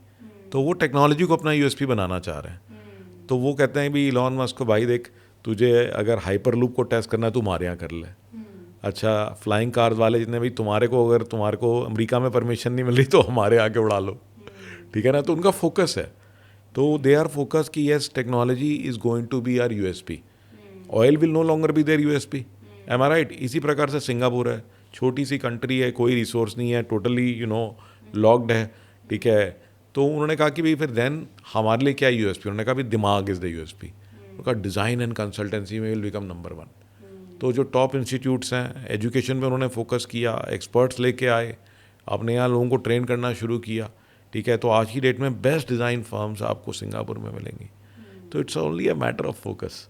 [SPEAKER 2] तो वो टेक्नोलॉजी को अपना यूएसपी बनाना चाह रहे हैं. तो वो कहते हैं भी इलॉन मस्क को, भाई देख, तुझे अगर हाइपर लूप को टेस्ट करना है, तू हमारे यहाँ कर ले. अच्छा, फ्लाइंग कार्स वाले जितने भी, तुम्हारे को अमेरिका में परमिशन नहीं मिल रही तो हमारे आके उड़ा लो. ठीक है ना. तो उनका फोकस है. तो दे आर फोकस कि yes, technology is going to be our USP. Oil will no longer be their USP. Am I right. इसी प्रकार से सिंगापुर है, छोटी सी कंट्री है, कोई रिसोर्स नहीं है, टोटली लॉक्ड है. ठीक है. तो उन्होंने कहा कि भाई फिर देन हमारे लिए क्या है यूएसपी. उन्होंने कहा भी दिमाग इज़ द यूएसपी. उनका डिज़ाइन एंड कंसल्टेंसी में विल बिकम नंबर 1. तो जो टॉप इंस्टीट्यूट्स हैं, एजुकेशन पे उन्होंने फोकस किया, एक्सपर्ट्स लेके आए, अपने यहाँ लोगों को ट्रेन करना शुरू किया. ठीक है. तो आज की डेट में बेस्ट डिज़ाइन फर्म्स आपको सिंगापुर में मिलेंगी. तो it's only a matter of focus.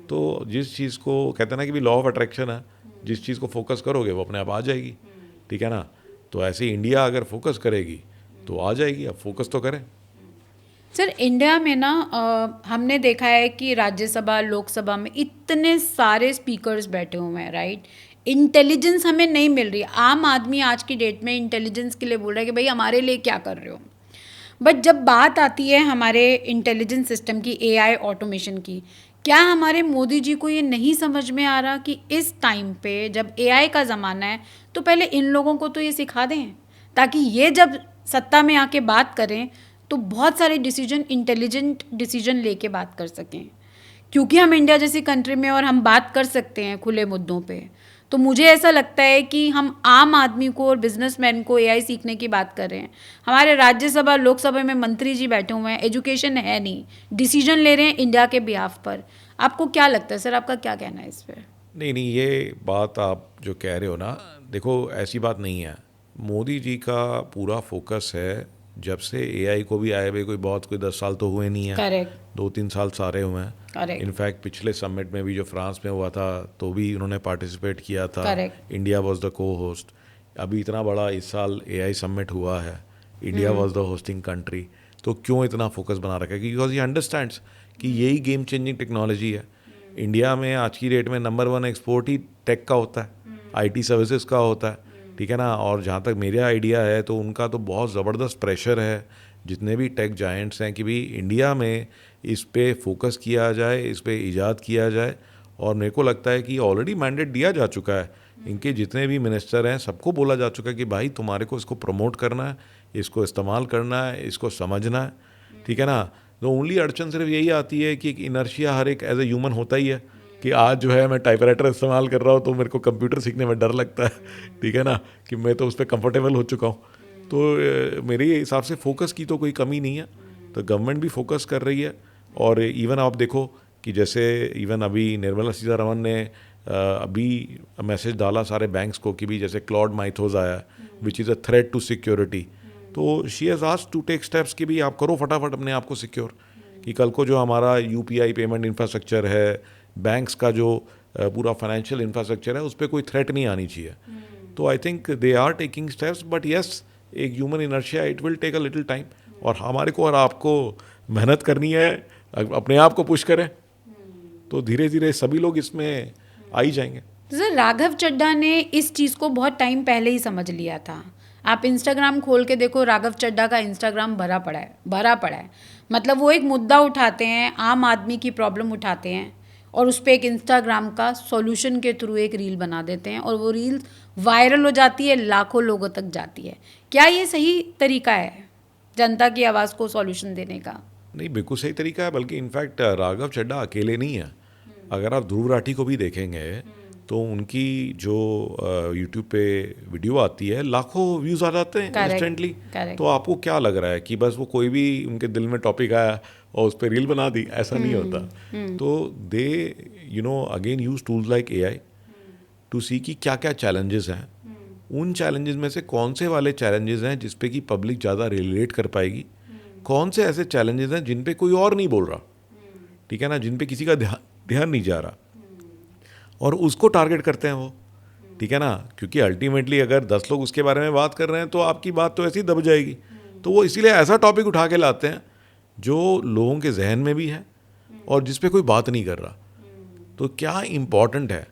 [SPEAKER 2] तो जिस चीज़ को कहते हैं ना कि भी लॉ ऑफ अट्रैक्शन है, जिस चीज़ को फोकस करोगे वो अपने आप आ जाएगी. ठीक है ना. तो ऐसे इंडिया अगर फोकस करेगी तो आ जाएगी. अब फोकस तो करें.
[SPEAKER 1] सर इंडिया में ना हमने देखा है कि राज्यसभा लोकसभा में इतने सारे स्पीकर्स बैठे हुए हैं, राइट. इंटेलिजेंस हमें नहीं मिल रही. आम आदमी आज की डेट में इंटेलिजेंस के लिए बोल रहा है कि भाई हमारे लिए क्या कर रहे हो. बट जब बात आती है हमारे इंटेलिजेंस सिस्टम की, एआई ऑटोमेशन की, क्या हमारे मोदी जी को ये नहीं समझ में आ रहा कि इस टाइम पे जब एआई का ज़माना है तो पहले इन लोगों को तो ये सिखा दें, ताकि ये जब सत्ता में आके बात करें तो बहुत सारे डिसीजन, इंटेलिजेंट डिसीजन लेके बात कर सकें. क्योंकि हम इंडिया जैसी कंट्री में और हम बात कर सकते हैं खुले मुद्दों पे. तो मुझे ऐसा लगता है कि हम आम आदमी को और बिजनेसमैन को एआई सीखने की बात कर रहे हैं. हमारे राज्यसभा लोकसभा में मंत्री जी बैठे हुए हैं, एजुकेशन है नहीं, डिसीजन ले रहे हैं इंडिया के बिहाफ पर. आपको क्या लगता है सर, आपका क्या कहना है इस पर?
[SPEAKER 2] नहीं, ये बात आप जो कह रहे हो ना, देखो ऐसी बात नहीं है. मोदी जी का पूरा फोकस है, जब से एआई को भी आए हुए कोई 10 साल तो हुए नहीं है.
[SPEAKER 1] करेक्ट.
[SPEAKER 2] 2-3 साल सारे हुए हैं.
[SPEAKER 1] करेक्ट.
[SPEAKER 2] इनफैक्ट पिछले समिट में भी जो फ्रांस में हुआ था तो भी उन्होंने पार्टिसिपेट किया था.
[SPEAKER 1] करेक्ट.
[SPEAKER 2] इंडिया वाज द को होस्ट. अभी इतना बड़ा इस साल एआई समिट हुआ है, India was the hosting country. तो क्यों इतना फोकस बना रखा है? बिकॉज ये अंडरस्टैंड्स कि यही गेम चेंजिंग टेक्नोलॉजी है. इंडिया में आज की डेट में नंबर 1 एक्सपोर्ट ही टेक का होता है, आईटी सर्विसेज का होता है. ठीक है ना. और जहाँ तक मेरा आइडिया है तो उनका तो बहुत ज़बरदस्त प्रेशर है, जितने भी टेक जायंट्स हैं, कि भी इंडिया में इस पे फोकस किया जाए, इस पे इजाद किया जाए. और मेरे को लगता है कि ऑलरेडी मैंडेट दिया जा चुका है. इनके जितने भी मिनिस्टर हैं सबको बोला जा चुका है कि भाई तुम्हारे को इसको प्रमोट करना है, इसको इस्तेमाल करना है, इसको समझना है. ठीक है ना. तो ओनली अड़चन सिर्फ यही आती है कि एक इनर्शिया हर एक एज ए ह्यूमन होता ही है कि आज जो है मैं टाइपराइटर इस्तेमाल कर रहा हूँ तो मेरे को कंप्यूटर सीखने में डर लगता है. ठीक है ना. कि मैं तो उस पर कंफर्टेबल हो चुका हूँ. तो मेरे हिसाब से फोकस की तो कोई कमी नहीं है. तो गवर्नमेंट भी फोकस कर रही है. और इवन आप देखो कि जैसे इवन अभी निर्मला सीतारमन ने अभी मैसेज डाला सारे बैंक्स को कि भी जैसे क्लॉड माइथोस आया, which is a threat to security. तो she has asked to take steps कि भी आप करो फटाफट अपने आप को सिक्योर, कि कल को जो हमारा यूपीआई पेमेंट इंफ्रास्ट्रक्चर है, बैंक्स का जो पूरा फाइनेंशियल इंफ्रास्ट्रक्चर है, उस पर कोई थ्रेट नहीं आनी चाहिए. तो I think they are taking steps. But yes, एक human inertia, it will take a little time. और हमारे को और आपको मेहनत करनी है, अपने आप को पुश करें. तो धीरे धीरे सभी लोग इसमें आ ही जाएंगे।
[SPEAKER 1] तो सर राघव चड्ढा ने इस चीज़ को बहुत टाइम पहले ही समझ लिया था। आप इंस्टाग्राम खोल के देखो, राघव चड्ढा का इंस्टाग्राम भरा पड़ा है, भरा पड़ा है। मतलब वो एक मुद्दा उठाते हैं, आम आदमी की प्रॉब्लम उठाते हैं और उस पर एक इंस्टाग्राम का सॉल्यूशन के थ्रू एक रील बना देते हैं और वो रील वायरल हो जाती है, लाखों लोगों तक जाती है। क्या ये सही तरीका है जनता की आवाज़ को सॉल्यूशन देने का?
[SPEAKER 2] नहीं, बिल्कुल सही तरीका है। बल्कि इनफैक्ट राघव चड्ढा अकेले नहीं है। अगर आप ध्रुव राठी को भी देखेंगे तो उनकी जो यूट्यूब पे वीडियो आती है, लाखों व्यूज़ आ जाते हैं इंस्टेंटली। तो आपको क्या लग रहा है कि बस वो कोई भी उनके दिल में टॉपिक आया और उस पर रील बना दी? ऐसा नहीं होता। तो they again use tools like AI to see कि क्या क्या चैलेंजेस हैं। उन चैलेंजेस में से कौन से वाले चैलेंजेस हैं जिस पे कि पब्लिक ज़्यादा रिलेट कर पाएगी, कौन से ऐसे चैलेंजेस हैं जिन पे कोई और नहीं बोल रहा, ठीक है ना, जिन पे किसी का ध्यान नहीं जा रहा, और उसको टारगेट करते हैं वो, ठीक है ना। क्योंकि अल्टीमेटली अगर 10 लोग उसके बारे में बात कर रहे हैं तो आपकी बात तो ऐसी ही दब जाएगी। तो वो इसीलिए ऐसा टॉपिक उठा के लाते हैं जो लोगों के जहन में भी है और जिस पे कोई बात नहीं कर रहा। तो क्या इम्पॉर्टेंट है,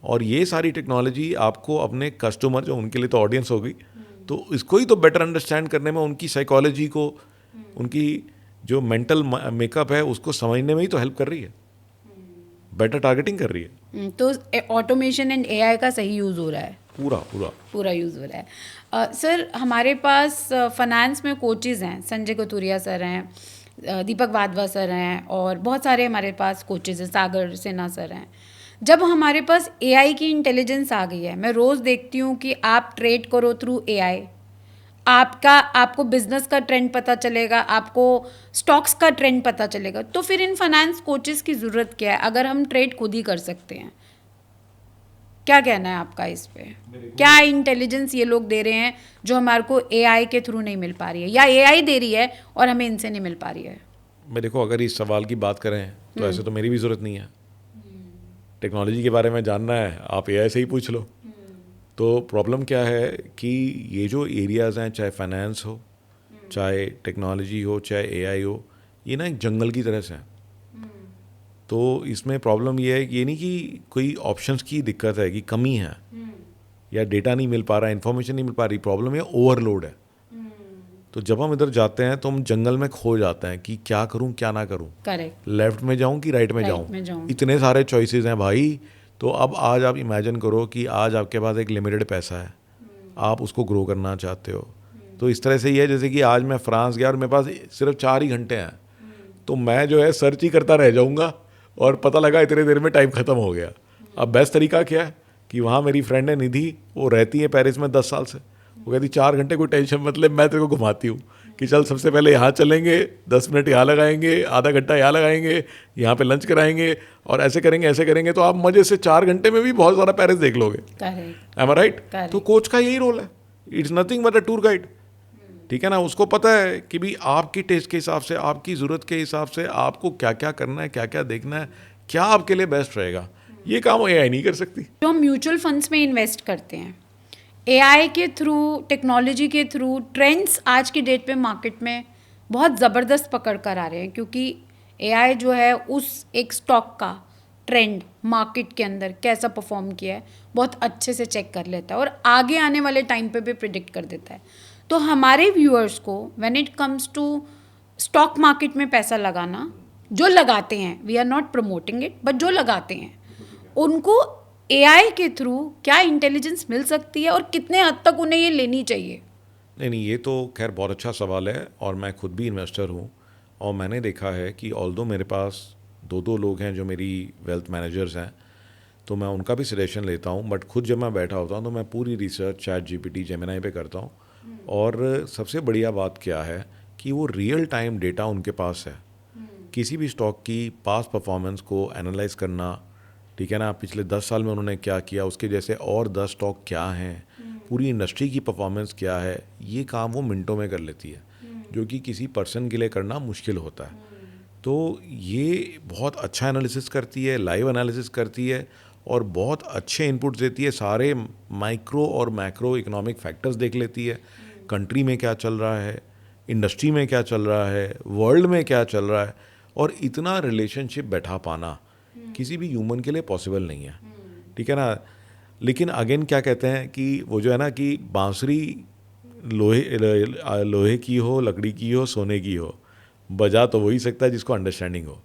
[SPEAKER 2] और ये सारी टेक्नोलॉजी आपको अपने कस्टमर, जो उनके लिए तो ऑडियंस होगी, तो इसको ही तो बेटर अंडरस्टैंड करने में, उनकी साइकोलॉजी को, उनकी जो मेंटल मेकअप है उसको समझने में ही तो हेल्प कर रही है, बेटर टारगेटिंग कर रही है।
[SPEAKER 1] तो ऑटोमेशन एंड AI का सही यूज़ हो रहा है,
[SPEAKER 2] पूरा
[SPEAKER 1] यूज़ हो रहा है। सर हमारे पास फाइनेंस में कोचेज़ हैं, संजय कथुरिया सर हैं, दीपक वाधवा सर हैं और बहुत सारे हमारे पास कोचेज़ हैं, सागर सिन्हा सर हैं। जब हमारे पास AI की इंटेलिजेंस आ गई है, मैं रोज़ देखती हूँ कि आप ट्रेड करो थ्रू AI, आपको बिजनेस का ट्रेंड पता चलेगा, आपको स्टॉक्स का ट्रेंड पता चलेगा। तो फिर इन फाइनेंस कोचेस की ज़रूरत क्या है अगर हम ट्रेड खुद ही कर सकते हैं? क्या कहना है आपका इस पे? क्या इंटेलिजेंस ये लोग दे रहे हैं जो हमारे को AI के थ्रू नहीं मिल पा रही है, या AI दे रही है और हमें इनसे नहीं मिल पा रही है?
[SPEAKER 2] मैं देखो, अगर इस सवाल की बात करें तो ऐसे तो मेरी भी ज़रूरत नहीं है। टेक्नोलॉजी के बारे में जानना है, आप AI से ही पूछ लो। तो प्रॉब्लम क्या है कि ये जो एरियाज़ हैं, चाहे फाइनेंस हो, चाहे टेक्नोलॉजी हो, चाहे AI हो, ये ना एक जंगल की तरह से हैं। तो इसमें प्रॉब्लम ये है कि ये नहीं कि कोई ऑप्शंस की दिक्कत है, कि कमी है या डेटा नहीं मिल पा रहा है, इन्फॉर्मेशन नहीं मिल पा रही, प्रॉब्लम ये ओवरलोड है। तो जब हम इधर जाते हैं तो हम जंगल में खो जाते हैं कि क्या करूं क्या ना करूं,
[SPEAKER 1] करेक्ट,
[SPEAKER 2] लेफ्ट में जाऊं कि राइट में जाऊं। इतने सारे चॉइसेस हैं भाई। तो अब आज आप इमेजिन करो कि आज आपके पास एक लिमिटेड पैसा है, आप उसको ग्रो करना चाहते हो। तो इस तरह से ही है जैसे कि आज मैं फ्रांस गया और मेरे पास सिर्फ 4 ही घंटे हैं, तो मैं जो है सर्च ही करता रह जाऊँगा और पता लगा इतने देर में टाइम ख़त्म हो गया। अब बेस्ट तरीका क्या है कि वहाँ मेरी फ्रेंड है निधि, वो रहती है पेरिस में 10 साल से। वो कहती 4 घंटे कोई टेंशन मत ले, मैं तेरे को घुमाती हूँ कि चल सबसे पहले यहाँ चलेंगे, 10 मिनट यहाँ लगाएंगे, आधा घंटा यहाँ लगाएंगे, यहाँ पे लंच कराएंगे और ऐसे करेंगे ऐसे करेंगे। तो आप मज़े से 4 घंटे में भी बहुत सारा पेरिस देख लोगे। M I right? तो कोच का यही रोल है, it's nothing but a tour guide, ठीक है ना। उसको पता है कि भी आपकी टेस्ट के हिसाब से, आपकी ज़रूरत के हिसाब से आपको क्या क्या करना है, क्या क्या देखना है, क्या आपके लिए बेस्ट रहेगा। ये काम AI नहीं कर सकती।
[SPEAKER 1] जो हम म्यूचुअल फंड्स में इन्वेस्ट करते हैं, AI के थ्रू, टेक्नोलॉजी के थ्रू, ट्रेंड्स आज की डेट पे मार्केट में बहुत ज़बरदस्त पकड़ कर आ रहे हैं, क्योंकि AI जो है उस एक स्टॉक का ट्रेंड मार्केट के अंदर कैसा परफॉर्म किया है बहुत अच्छे से चेक कर लेता है और आगे आने वाले टाइम पे भी प्रिडिक्ट कर देता है। तो हमारे व्यूअर्स को when it comes to stock market में पैसा लगाना, जो लगाते हैं, we are not promoting it, but जो लगाते हैं उनको AI के थ्रू क्या इंटेलिजेंस मिल सकती है और कितने हद तक उन्हें ये लेनी चाहिए?
[SPEAKER 2] नहीं, ये तो खैर बहुत अच्छा सवाल है और मैं खुद भी इन्वेस्टर हूँ और मैंने देखा है कि ऑल्दो मेरे पास 2 लोग हैं जो मेरी वेल्थ मैनेजर्स हैं, तो मैं उनका भी सजेशन लेता हूँ, बट खुद जब मैं बैठा होता हूँ तो मैं पूरी रिसर्च ChatGPT, जेमिनी पे करता हूँ। और सबसे बढ़िया बात क्या है कि वो रियल टाइम डेटा उनके पास है, किसी भी स्टॉक की पास्ट परफॉर्मेंस को एनालाइज करना, ठीक है ना, पिछले 10 साल में उन्होंने क्या किया, उसके जैसे और 10 स्टॉक क्या हैं, पूरी इंडस्ट्री की परफॉर्मेंस क्या है, ये काम वो मिनटों में कर लेती है, जो कि किसी पर्सन के लिए करना मुश्किल होता है। तो ये बहुत अच्छा एनालिसिस करती है, लाइव एनालिसिस करती है और बहुत अच्छे इनपुट्स देती है, सारे माइक्रो और मैक्रो इकोनॉमिक फैक्टर्स देख लेती है, कंट्री में क्या चल रहा है, इंडस्ट्री में क्या चल रहा है, वर्ल्ड में क्या चल रहा है। और इतना रिलेशनशिप बैठा पाना, किसी भी ह्यूमन के लिए पॉसिबल नहीं है, ठीक है ना। लेकिन अगेन क्या कहते हैं कि वो जो है ना कि बांसुरी लोहे की हो, लकड़ी की हो, सोने की हो, बजा तो वही सकता है जिसको अंडरस्टैंडिंग हो।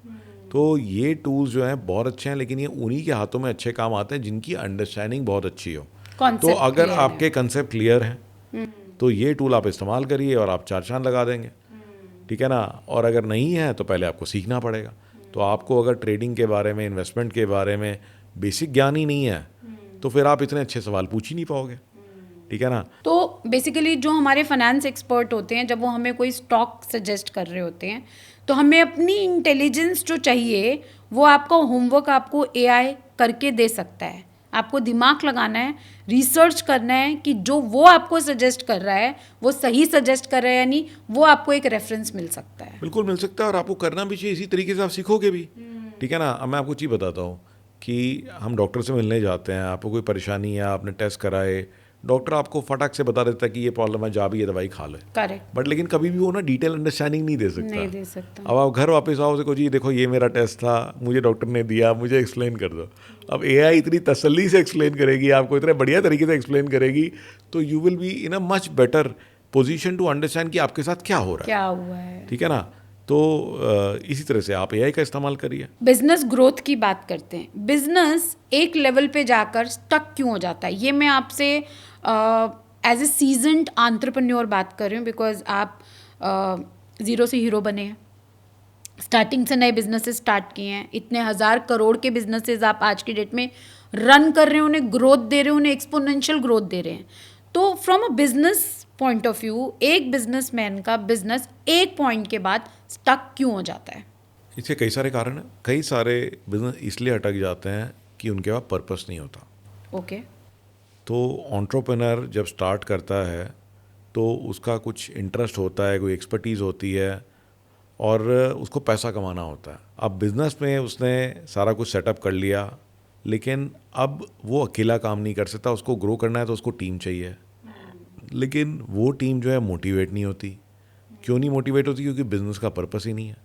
[SPEAKER 2] तो ये टूल्स जो हैं बहुत अच्छे हैं, लेकिन ये उन्हीं के हाथों में अच्छे काम आते हैं जिनकी अंडरस्टैंडिंग बहुत अच्छी हो। तो अगर आपके कंसेप्ट क्लियर हैं तो ये टूल आप इस्तेमाल करिए और आप चार चांद लगा देंगे, ठीक है ना। और अगर नहीं है तो पहले आपको सीखना पड़ेगा। तो आपको अगर ट्रेडिंग के बारे में, इन्वेस्टमेंट के बारे में बेसिक ज्ञान ही नहीं है तो फिर आप इतने अच्छे सवाल पूछ ही नहीं पाओगे, ठीक है ना।
[SPEAKER 1] तो बेसिकली जो हमारे फाइनेंस एक्सपर्ट होते हैं, जब वो हमें कोई स्टॉक सजेस्ट कर रहे होते हैं, तो हमें अपनी इंटेलिजेंस जो चाहिए वो आपका होमवर्क आपको एआई करके दे सकता है। आपको दिमाग लगाना है, रिसर्च करना है कि जो वो आपको सजेस्ट कर रहा है वो सही सजेस्ट कर रहा है या नहीं, वो आपको एक रेफरेंस मिल सकता है।
[SPEAKER 2] बिल्कुल मिल सकता है, और आपको करना भी चाहिए, इसी तरीके से आप सीखोगे भी, ठीक है ना। अब मैं आपको चीज़ बताता हूँ कि हम डॉक्टर से मिलने जाते हैं, आपको कोई परेशानी है, आपने टेस्ट कराए, डॉक्टर आपको फटाक से बता देता है कि ये प्रॉब्लम है, जा भी ये दवाई खा ले।
[SPEAKER 1] करेक्ट।
[SPEAKER 2] बट लेकिन कभी भी वो ना डिटेल अंडरस्टैंडिंग नहीं दे
[SPEAKER 1] नहीं दे सकता।
[SPEAKER 2] अब आप घर वापस आओ, देखो जी देखो ये मेरा टेस्ट था, मुझे डॉक्टर ने दिया, मुझे एक्सप्लेन कर दो। अब एआई इतनी तसल्ली से एक्सप्लेन करेगी आपको, इतने बढ़िया तरीके से एक्सप्लेन करेगी, तो you will be in a much better position to understand कि आपके साथ क्या हो रहा है,
[SPEAKER 1] क्या हुआ है,
[SPEAKER 2] ठीक है ना। तो इसी तरह से आप एआई का इस्तेमाल करिए।
[SPEAKER 1] बिजनेस ग्रोथ की बात करते हैं। बिजनेस एक लेवल पे जाकर स्टक क्यों हो जाता है, ये मैं आपसे एज ए सीजन्ड एंटरप्रेन्योर बात कर रही हूँ, बिकॉज आप ज़ीरो से हीरो बने हैं, स्टार्टिंग से नए बिजनेसेस स्टार्ट किए हैं, इतने 1000 करोड़ के बिजनेसेस आप आज की डेट में रन कर रहे हैं, उन्हें ग्रोथ दे रहे हैं, उन्हें एक्सपोनेंशियल ग्रोथ दे रहे हैं। तो from a business point of view एक बिजनेसमैन का बिजनेस एक पॉइंट के बाद स्टक क्यों हो जाता है?
[SPEAKER 2] इसके कई सारे कारण हैं। कई सारे बिजनेस इसलिए अटक जाते हैं कि उनके पास पर्पस नहीं होता।
[SPEAKER 1] ओके।
[SPEAKER 2] तो एंटरप्रेन्योर जब स्टार्ट करता है तो उसका कुछ इंटरेस्ट होता है, कोई एक्सपर्टीज़ होती है, और उसको पैसा कमाना होता है। अब बिज़नेस में उसने सारा कुछ सेटअप कर लिया, लेकिन अब वो अकेला काम नहीं कर सकता, उसको ग्रो करना है तो उसको टीम चाहिए। लेकिन वो टीम जो है मोटिवेट नहीं होती। क्यों नहीं मोटिवेट होती? क्योंकि बिज़नेस का पर्पस ही नहीं है।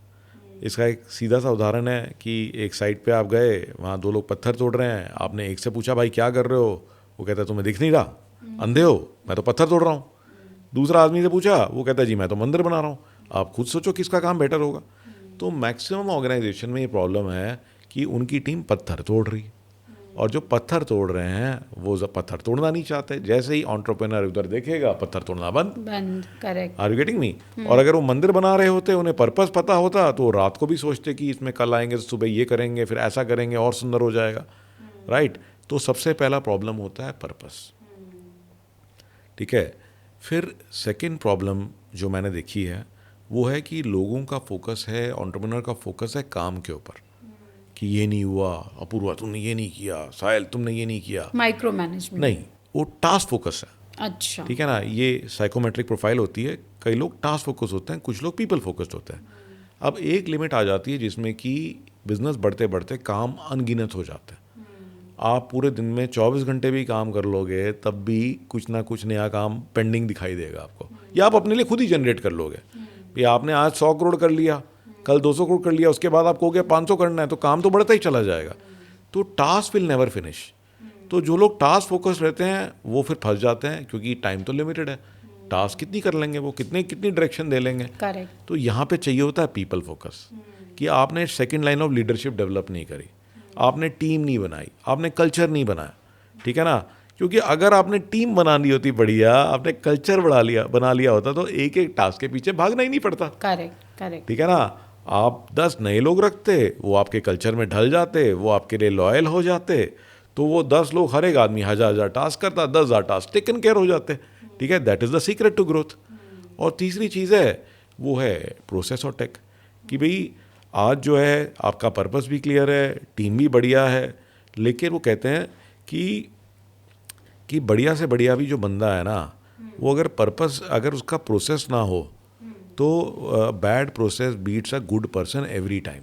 [SPEAKER 2] इसका एक सीधा सा उदाहरण है कि एक साइट पे आप गए, वहाँ 2 लोग पत्थर तोड़ रहे हैं, आपने एक से पूछा भाई क्या कर रहे हो, वो कहता है तुम्हें दिख नहीं रहा, अंधे हो, मैं तो पत्थर तोड़ रहा हूँ। दूसरा आदमी से पूछा, वो कहता है जी मैं तो मंदिर बना रहा हूँ। आप खुद सोचो किसका काम बेटर होगा। तो मैक्सिमम ऑर्गेनाइजेशन में ये प्रॉब्लम है कि उनकी टीम पत्थर तोड़ रही है, और जो पत्थर तोड़ रहे हैं वो पत्थर तोड़ना नहीं चाहते। जैसे ही एंटरप्रेन्योर उधर देखेगा पत्थर तोड़ना बंद।
[SPEAKER 1] Correct.
[SPEAKER 2] Are you getting me? और अगर वो मंदिर बना रहे होते, उन्हें पर्पस पता होता, तो रात को भी सोचते कि इसमें कल आएंगे तो सुबह ये करेंगे, फिर ऐसा करेंगे और सुंदर हो जाएगा, राइट। तो सबसे पहला प्रॉब्लम होता है पर्पस, ठीक है। फिर सेकेंड प्रॉब्लम जो मैंने देखी है वो है कि लोगों का फोकस है, एंटरप्रेन्योर का फोकस है काम के ऊपर, कि ये नहीं हुआ, अपूर्वा तुमने ये नहीं किया, साहिल तुमने ये नहीं किया।
[SPEAKER 1] माइक्रो मैनेजमेंट
[SPEAKER 2] नहीं, वो टास्क फोकस है।
[SPEAKER 1] अच्छा।
[SPEAKER 2] ठीक है ना, ये साइकोमेट्रिक प्रोफाइल होती है। कई लोग टास्क फोकस होते हैं, कुछ लोग पीपल फोकस्ड होते हैं। अब एक लिमिट आ जाती है जिसमें कि बिजनेस बढ़ते बढ़ते काम अनगिनत हो जाता है। आप पूरे दिन में 24 घंटे भी काम कर लोगे तब भी कुछ ना कुछ नया काम पेंडिंग दिखाई देगा आपको, या आप अपने लिए खुद ही जनरेट कर लोगे। भी आपने आज 100 करोड़ कर लिया, कल 200 करोड़ कर लिया, उसके बाद आप कहोगे 500 करना है, तो काम तो बढ़ता ही चला जाएगा। तो टास्क विल नेवर फिनिश। तो जो लोग टास्क फोकस रहते हैं वो फिर फंस जाते हैं, क्योंकि टाइम तो लिमिटेड है। टास्क कितनी कर लेंगे वो, कितनी डायरेक्शन दे लेंगे।
[SPEAKER 1] करेक्ट।
[SPEAKER 2] तो यहाँ पे चाहिए होता है पीपल फोकस, कि आपने second line of leadership develop नहीं करी, आपने टीम नहीं बनाई, आपने कल्चर नहीं बनाया, ठीक है ना। क्योंकि अगर आपने टीम बना ली होती बढ़िया, आपने कल्चर बना लिया होता, तो एक एक टास्क के पीछे भागना ही नहीं पड़ता।
[SPEAKER 1] करेक्ट।
[SPEAKER 2] ठीक है ना। आप 10 नए लोग रखते, वो आपके कल्चर में ढल जाते, वो आपके लिए लॉयल हो जाते, तो वो 10 लोग, हर एक आदमी 1000 टास्क करता, 10,000 टास्क टेकन केयर हो जाते। ठीक है, that is the secret to growth. और तीसरी चीज़ है वो है प्रोसेस और टेक, कि भाई आज जो है आपका पर्पस भी क्लियर है, टीम भी बढ़िया है, लेकिन वो कहते हैं कि बढ़िया से बढ़िया भी जो बंदा है ना, वो अगर पर्पस, अगर उसका प्रोसेस ना हो तो bad process beats a good person every time.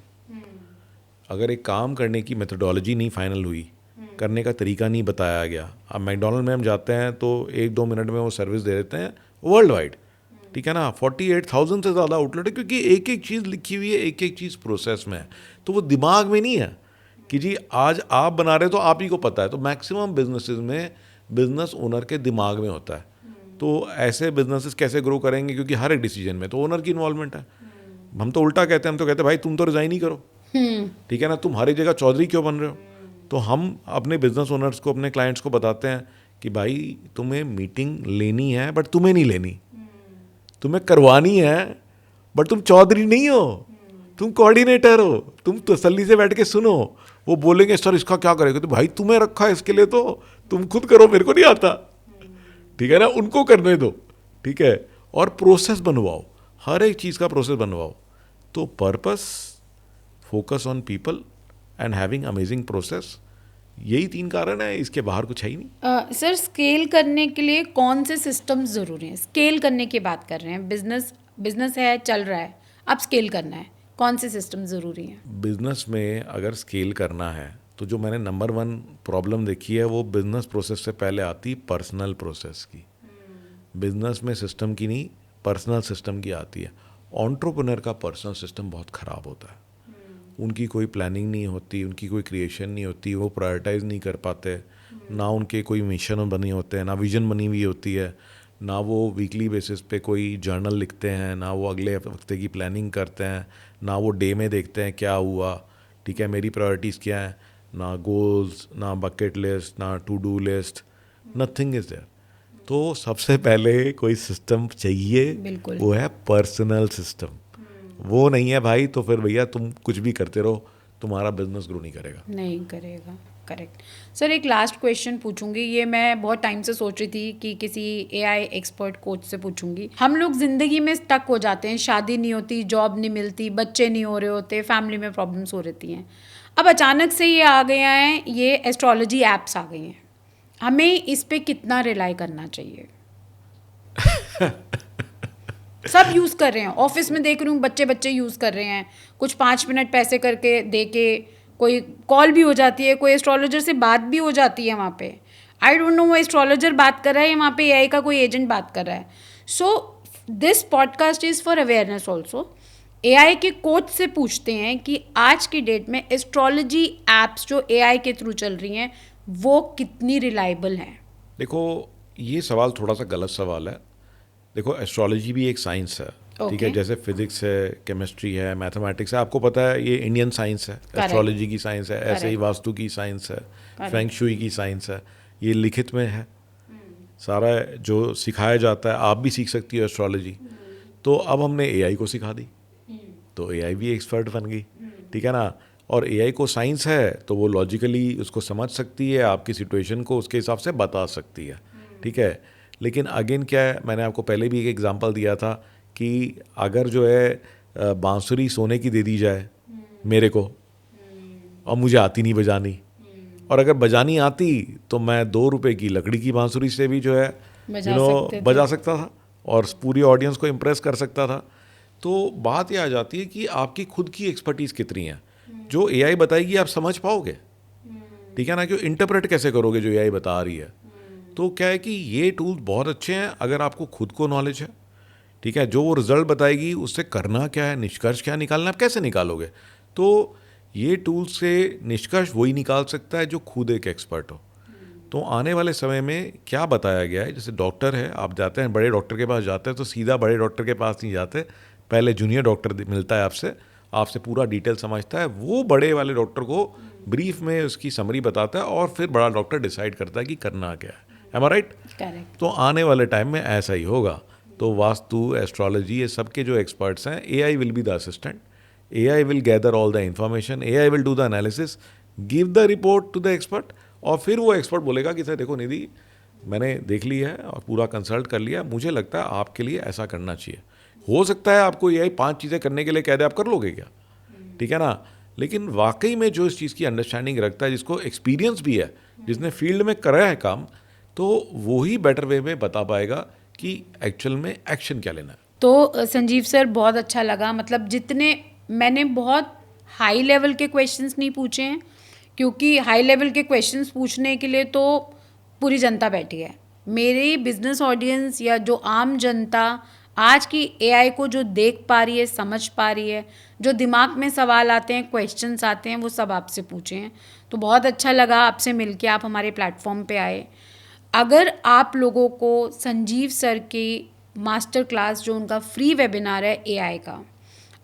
[SPEAKER 2] अगर एक काम करने की मेथोडोलॉजी नहीं फाइनल हुई, करने का तरीका नहीं बताया गया। अब मैकडोनल्ड में हम जाते हैं तो 1-2 मिनट में वो सर्विस दे देते हैं वर्ल्ड वाइड, ठीक है ना। 48,000 से ज़्यादा आउटलेट है, क्योंकि एक एक चीज़ लिखी हुई है, एक एक चीज़ प्रोसेस में है, तो वो दिमाग में नहीं है, कि जी आज आप बना रहे हो तो आप ही को पता है। तो मैक्सिमम बिजनेसेस में बिजनेस ओनर के दिमाग में होता है। तो ऐसे बिजनेसेस कैसे ग्रो करेंगे, क्योंकि हर एक डिसीजन में तो ओनर की इन्वॉल्वमेंट है। हम तो उल्टा कहते हैं, हम तो कहते हैं भाई तुम तो रिजाइन ही करो, ठीक है ना, तुम हर एक जगह चौधरी क्यों बन रहे हो। तो हम अपने बिजनेस ओनर्स को, अपने क्लाइंट्स को बताते हैं कि भाई तुम्हें मीटिंग लेनी है बट तुम्हें नहीं लेनी, तुम्हें करवानी है बट तुम चौधरी नहीं हो, तुम कोऑर्डिनेटर हो। तुम तसल्ली से बैठ के सुनो, वो बोलेंगे सर इसका क्या करेगा, तो भाई तुम्हें रखा है इसके लिए, तो तुम खुद करो, मेरे को नहीं आता, ठीक है ना, उनको करने दो, ठीक है। और प्रोसेस बनवाओ, हर एक चीज़ का प्रोसेस बनवाओ। तो purpose, focus on people and having amazing process, यही 3 कारण है, इसके बाहर कुछ है ही नहीं।
[SPEAKER 1] सर स्केल करने के लिए कौन से सिस्टम्स ज़रूरी हैं? स्केल करने की बात कर रहे हैं, बिजनेस है, चल रहा है, अब स्केल करना है, कौन से सिस्टम ज़रूरी हैं?
[SPEAKER 2] बिजनेस में अगर स्केल करना है तो जो मैंने नंबर 1 प्रॉब्लम देखी है वो बिजनेस प्रोसेस से पहले आती पर्सनल प्रोसेस की। बिजनेस में सिस्टम की नहीं, पर्सनल सिस्टम की आती है। एंटरप्रेन्योर का पर्सनल सिस्टम बहुत ख़राब होता है। उनकी कोई प्लानिंग नहीं होती, उनकी कोई क्रिएशन नहीं होती, वो प्रायोरिटाइज नहीं कर पाते, ना उनके कोई मिशन बने होते हैं, ना विजन बनी हुई होती है, ना वो वीकली बेसिस पे कोई जर्नल लिखते हैं, ना वो अगले हफ्ते की प्लानिंग करते हैं, ना वो डे में देखते हैं क्या हुआ, ठीक है, मेरी प्रायोरिटीज़ क्या है, ना गोल्स, ना बकेट लिस्ट, ना to do list, nothing is there. तो सबसे पहले कोई सिस्टम चाहिए,
[SPEAKER 1] बिल्कुल।
[SPEAKER 2] वो है पर्सनल सिस्टम। वो नहीं है भाई तो फिर भैया तुम कुछ भी करते रहो, तुम्हारा बिजनेस ग्रो नहीं करेगा।
[SPEAKER 1] नहीं करेगा, करेक्ट। सर एक लास्ट क्वेश्चन पूछूंगी, ये मैं बहुत टाइम से सोच रही थी कि किसी एआई एक्सपर्ट कोच से पूछूंगी। हम लोग ज़िंदगी में स्टक हो जाते हैं, शादी नहीं होती, जॉब नहीं मिलती, बच्चे नहीं हो रहे होते, फैमिली में प्रॉब्लम्स हो रहती हैं। अब अचानक से ये आ गया है, ये एस्ट्रोलॉजी ऐप्स आ गई हैं, हमें इस पे कितना रिलाई करना चाहिए? सब यूज़ कर रहे हैं, ऑफिस में देख रही हूँ बच्चे बच्चे यूज़ कर रहे हैं, कुछ 5 मिनट पैसे करके दे के कोई कॉल भी हो जाती है, कोई एस्ट्रोलॉजर से बात भी हो जाती है वहाँ पे। आई डोंट नो वो एस्ट्रोलॉजर बात कर रहा है या वहाँ पे एआई का कोई एजेंट बात कर रहा है। So this podcast is for awareness also. AI के कोच से पूछते हैं कि आज की डेट में एस्ट्रोलॉजी एप्स जो एआई के थ्रू चल रही हैं वो कितनी रिलायबल हैं?
[SPEAKER 2] देखो ये सवाल थोड़ा सा गलत सवाल है। देखो एस्ट्रोलॉजी भी एक साइंस है, ठीक है, जैसे फिजिक्स है, केमिस्ट्री है, मैथमेटिक्स है, आपको पता है ये इंडियन साइंस है, एस्ट्रोलॉजी की साइंस है, ऐसे ही वास्तु की साइंस है, फेंग शुई की साइंस है, ये लिखित में है सारा जो सिखाया जाता है। आप भी सीख सकती हो एस्ट्रोलॉजी। तो अब हमने एआई को सिखा दी, तो एआई भी एक्सपर्ट बन गई, ठीक है ना। और एआई को साइंस है तो वो लॉजिकली उसको समझ सकती है, आपकी सिचुएशन को उसके हिसाब से बता सकती है, ठीक है। लेकिन अगेन क्या है, मैंने आपको पहले भी एक एग्जांपल दिया था कि अगर जो है बांसुरी सोने की दे दी जाए मेरे को और मुझे आती नहीं बजानी, और अगर बजानी आती तो मैं 2 रुपए की लकड़ी की बांसुरी से भी जो है बजा सकता था और पूरी ऑडियंस को इम्प्रेस कर सकता था। तो बात यह आ जाती है कि आपकी खुद की एक्सपर्टीज़ कितनी है। जो एआई बताएगी आप समझ पाओगे, ठीक है ना, क्यों इंटरप्रेट कैसे करोगे जो एआई बता रही है। तो क्या है कि ये टूल्स बहुत अच्छे हैं अगर आपको खुद को नॉलेज है, ठीक है। जो वो रिजल्ट बताएगी उससे करना क्या है, निष्कर्ष क्या निकालना है, आप कैसे निकालोगे। तो ये टूल्स से निष्कर्ष वही निकाल सकता है जो खुद एक एक्सपर्ट हो। तो आने वाले समय में क्या बताया गया है, जैसे डॉक्टर है, आप जाते हैं बड़े डॉक्टर के पास जाते हैं तो सीधा बड़े डॉक्टर के पास नहीं जाते, पहले जूनियर डॉक्टर मिलता है आपसे पूरा डिटेल समझता है, वो बड़े वाले डॉक्टर को ब्रीफ में उसकी समरी बताता है और फिर बड़ा डॉक्टर डिसाइड करता है कि करना क्या है। M I right?
[SPEAKER 1] करेक्ट।
[SPEAKER 2] तो आने वाले टाइम में ऐसा ही होगा। तो वास्तु, एस्ट्रोलॉजी, ये सब के जो एक्सपर्ट्स हैं, AI will be the assistant, AI will gather all the information, AI will do the analysis, give the report to the expert, और फिर वो एक्सपर्ट बोलेगा कि सर देखो निधि, मैंने देख ली है और पूरा कंसल्ट कर लिया, मुझे लगता है आपके लिए ऐसा करना चाहिए। हो सकता है आपको एआई 5 चीज़ें करने के लिए कह दे, आप कर लोगे क्या, ठीक है ना। लेकिन वाकई में जो इस चीज़ की अंडरस्टैंडिंग रखता है, जिसको एक्सपीरियंस भी है, जिसने फील्ड में करा है काम, तो वो ही बेटर वे में बता पाएगा कि एक्चुअल में एक्शन क्या लेना है।
[SPEAKER 1] तो संजीव सर बहुत अच्छा लगा, मतलब जितने मैंने बहुत हाई लेवल के क्वेश्चंस नहीं पूछे हैं, क्योंकि हाई लेवल के क्वेश्चंस पूछने के लिए तो पूरी जनता बैठी है। मेरी बिजनेस ऑडियंस या जो आम जनता आज की एआई को जो देख पा रही है, समझ पा रही है, जो दिमाग में सवाल आते हैं, क्वेश्चंस आते हैं, वो सब आपसे पूछे हैं। तो बहुत अच्छा लगा आपसे मिलके, आप हमारे प्लेटफॉर्म पे आए। अगर आप लोगों को संजीव सर की मास्टर क्लास जो उनका फ्री वेबिनार है एआई का,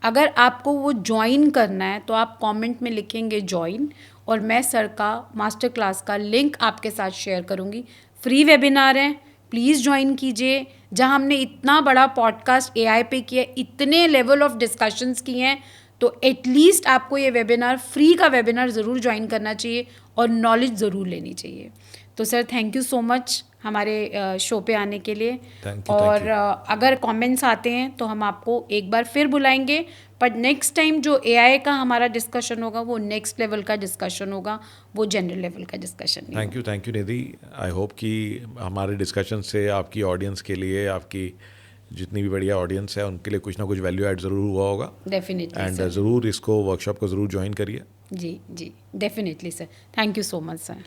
[SPEAKER 1] अगर आपको वो ज्वाइन करना है तो आप कमेंट में लिखेंगे ज्वाइन, और मैं सर का मास्टर क्लास का लिंक आपके साथ शेयर करूँगी। फ्री वेबिनार है, प्लीज़ ज्वाइन कीजिए, जहां हमने इतना बड़ा पॉडकास्ट एआई पे किया, इतने लेवल ऑफ डिस्कशंस किए हैं, तो एटलीस्ट आपको ये वेबिनार, फ्री का वेबिनार ज़रूर ज्वाइन करना चाहिए और नॉलेज ज़रूर लेनी चाहिए। तो sir thank you so much हमारे शो पे आने के लिए। और अगर कमेंट्स आते हैं तो हम आपको एक बार फिर बुलाएंगे, पर नेक्स्ट टाइम जो एआई का हमारा डिस्कशन होगा वो नेक्स्ट लेवल का डिस्कशन होगा, वो जनरल लेवल का डिस्कशन नहीं।
[SPEAKER 2] Thank you Nidhi. I hope कि हमारे डिस्कशन से आपकी ऑडियंस के लिए, आपकी जितनी भी बढ़िया ऑडियंस है उनके लिए कुछ ना कुछ वैल्यू ऐड ज़रूर हुआ होगा।
[SPEAKER 1] डेफिनेटली
[SPEAKER 2] एंड ज़रूर इसको वर्कशॉप को ज़रूर ज्वाइन करिए।
[SPEAKER 1] जी जी, definitely sir. Thank you so much sir.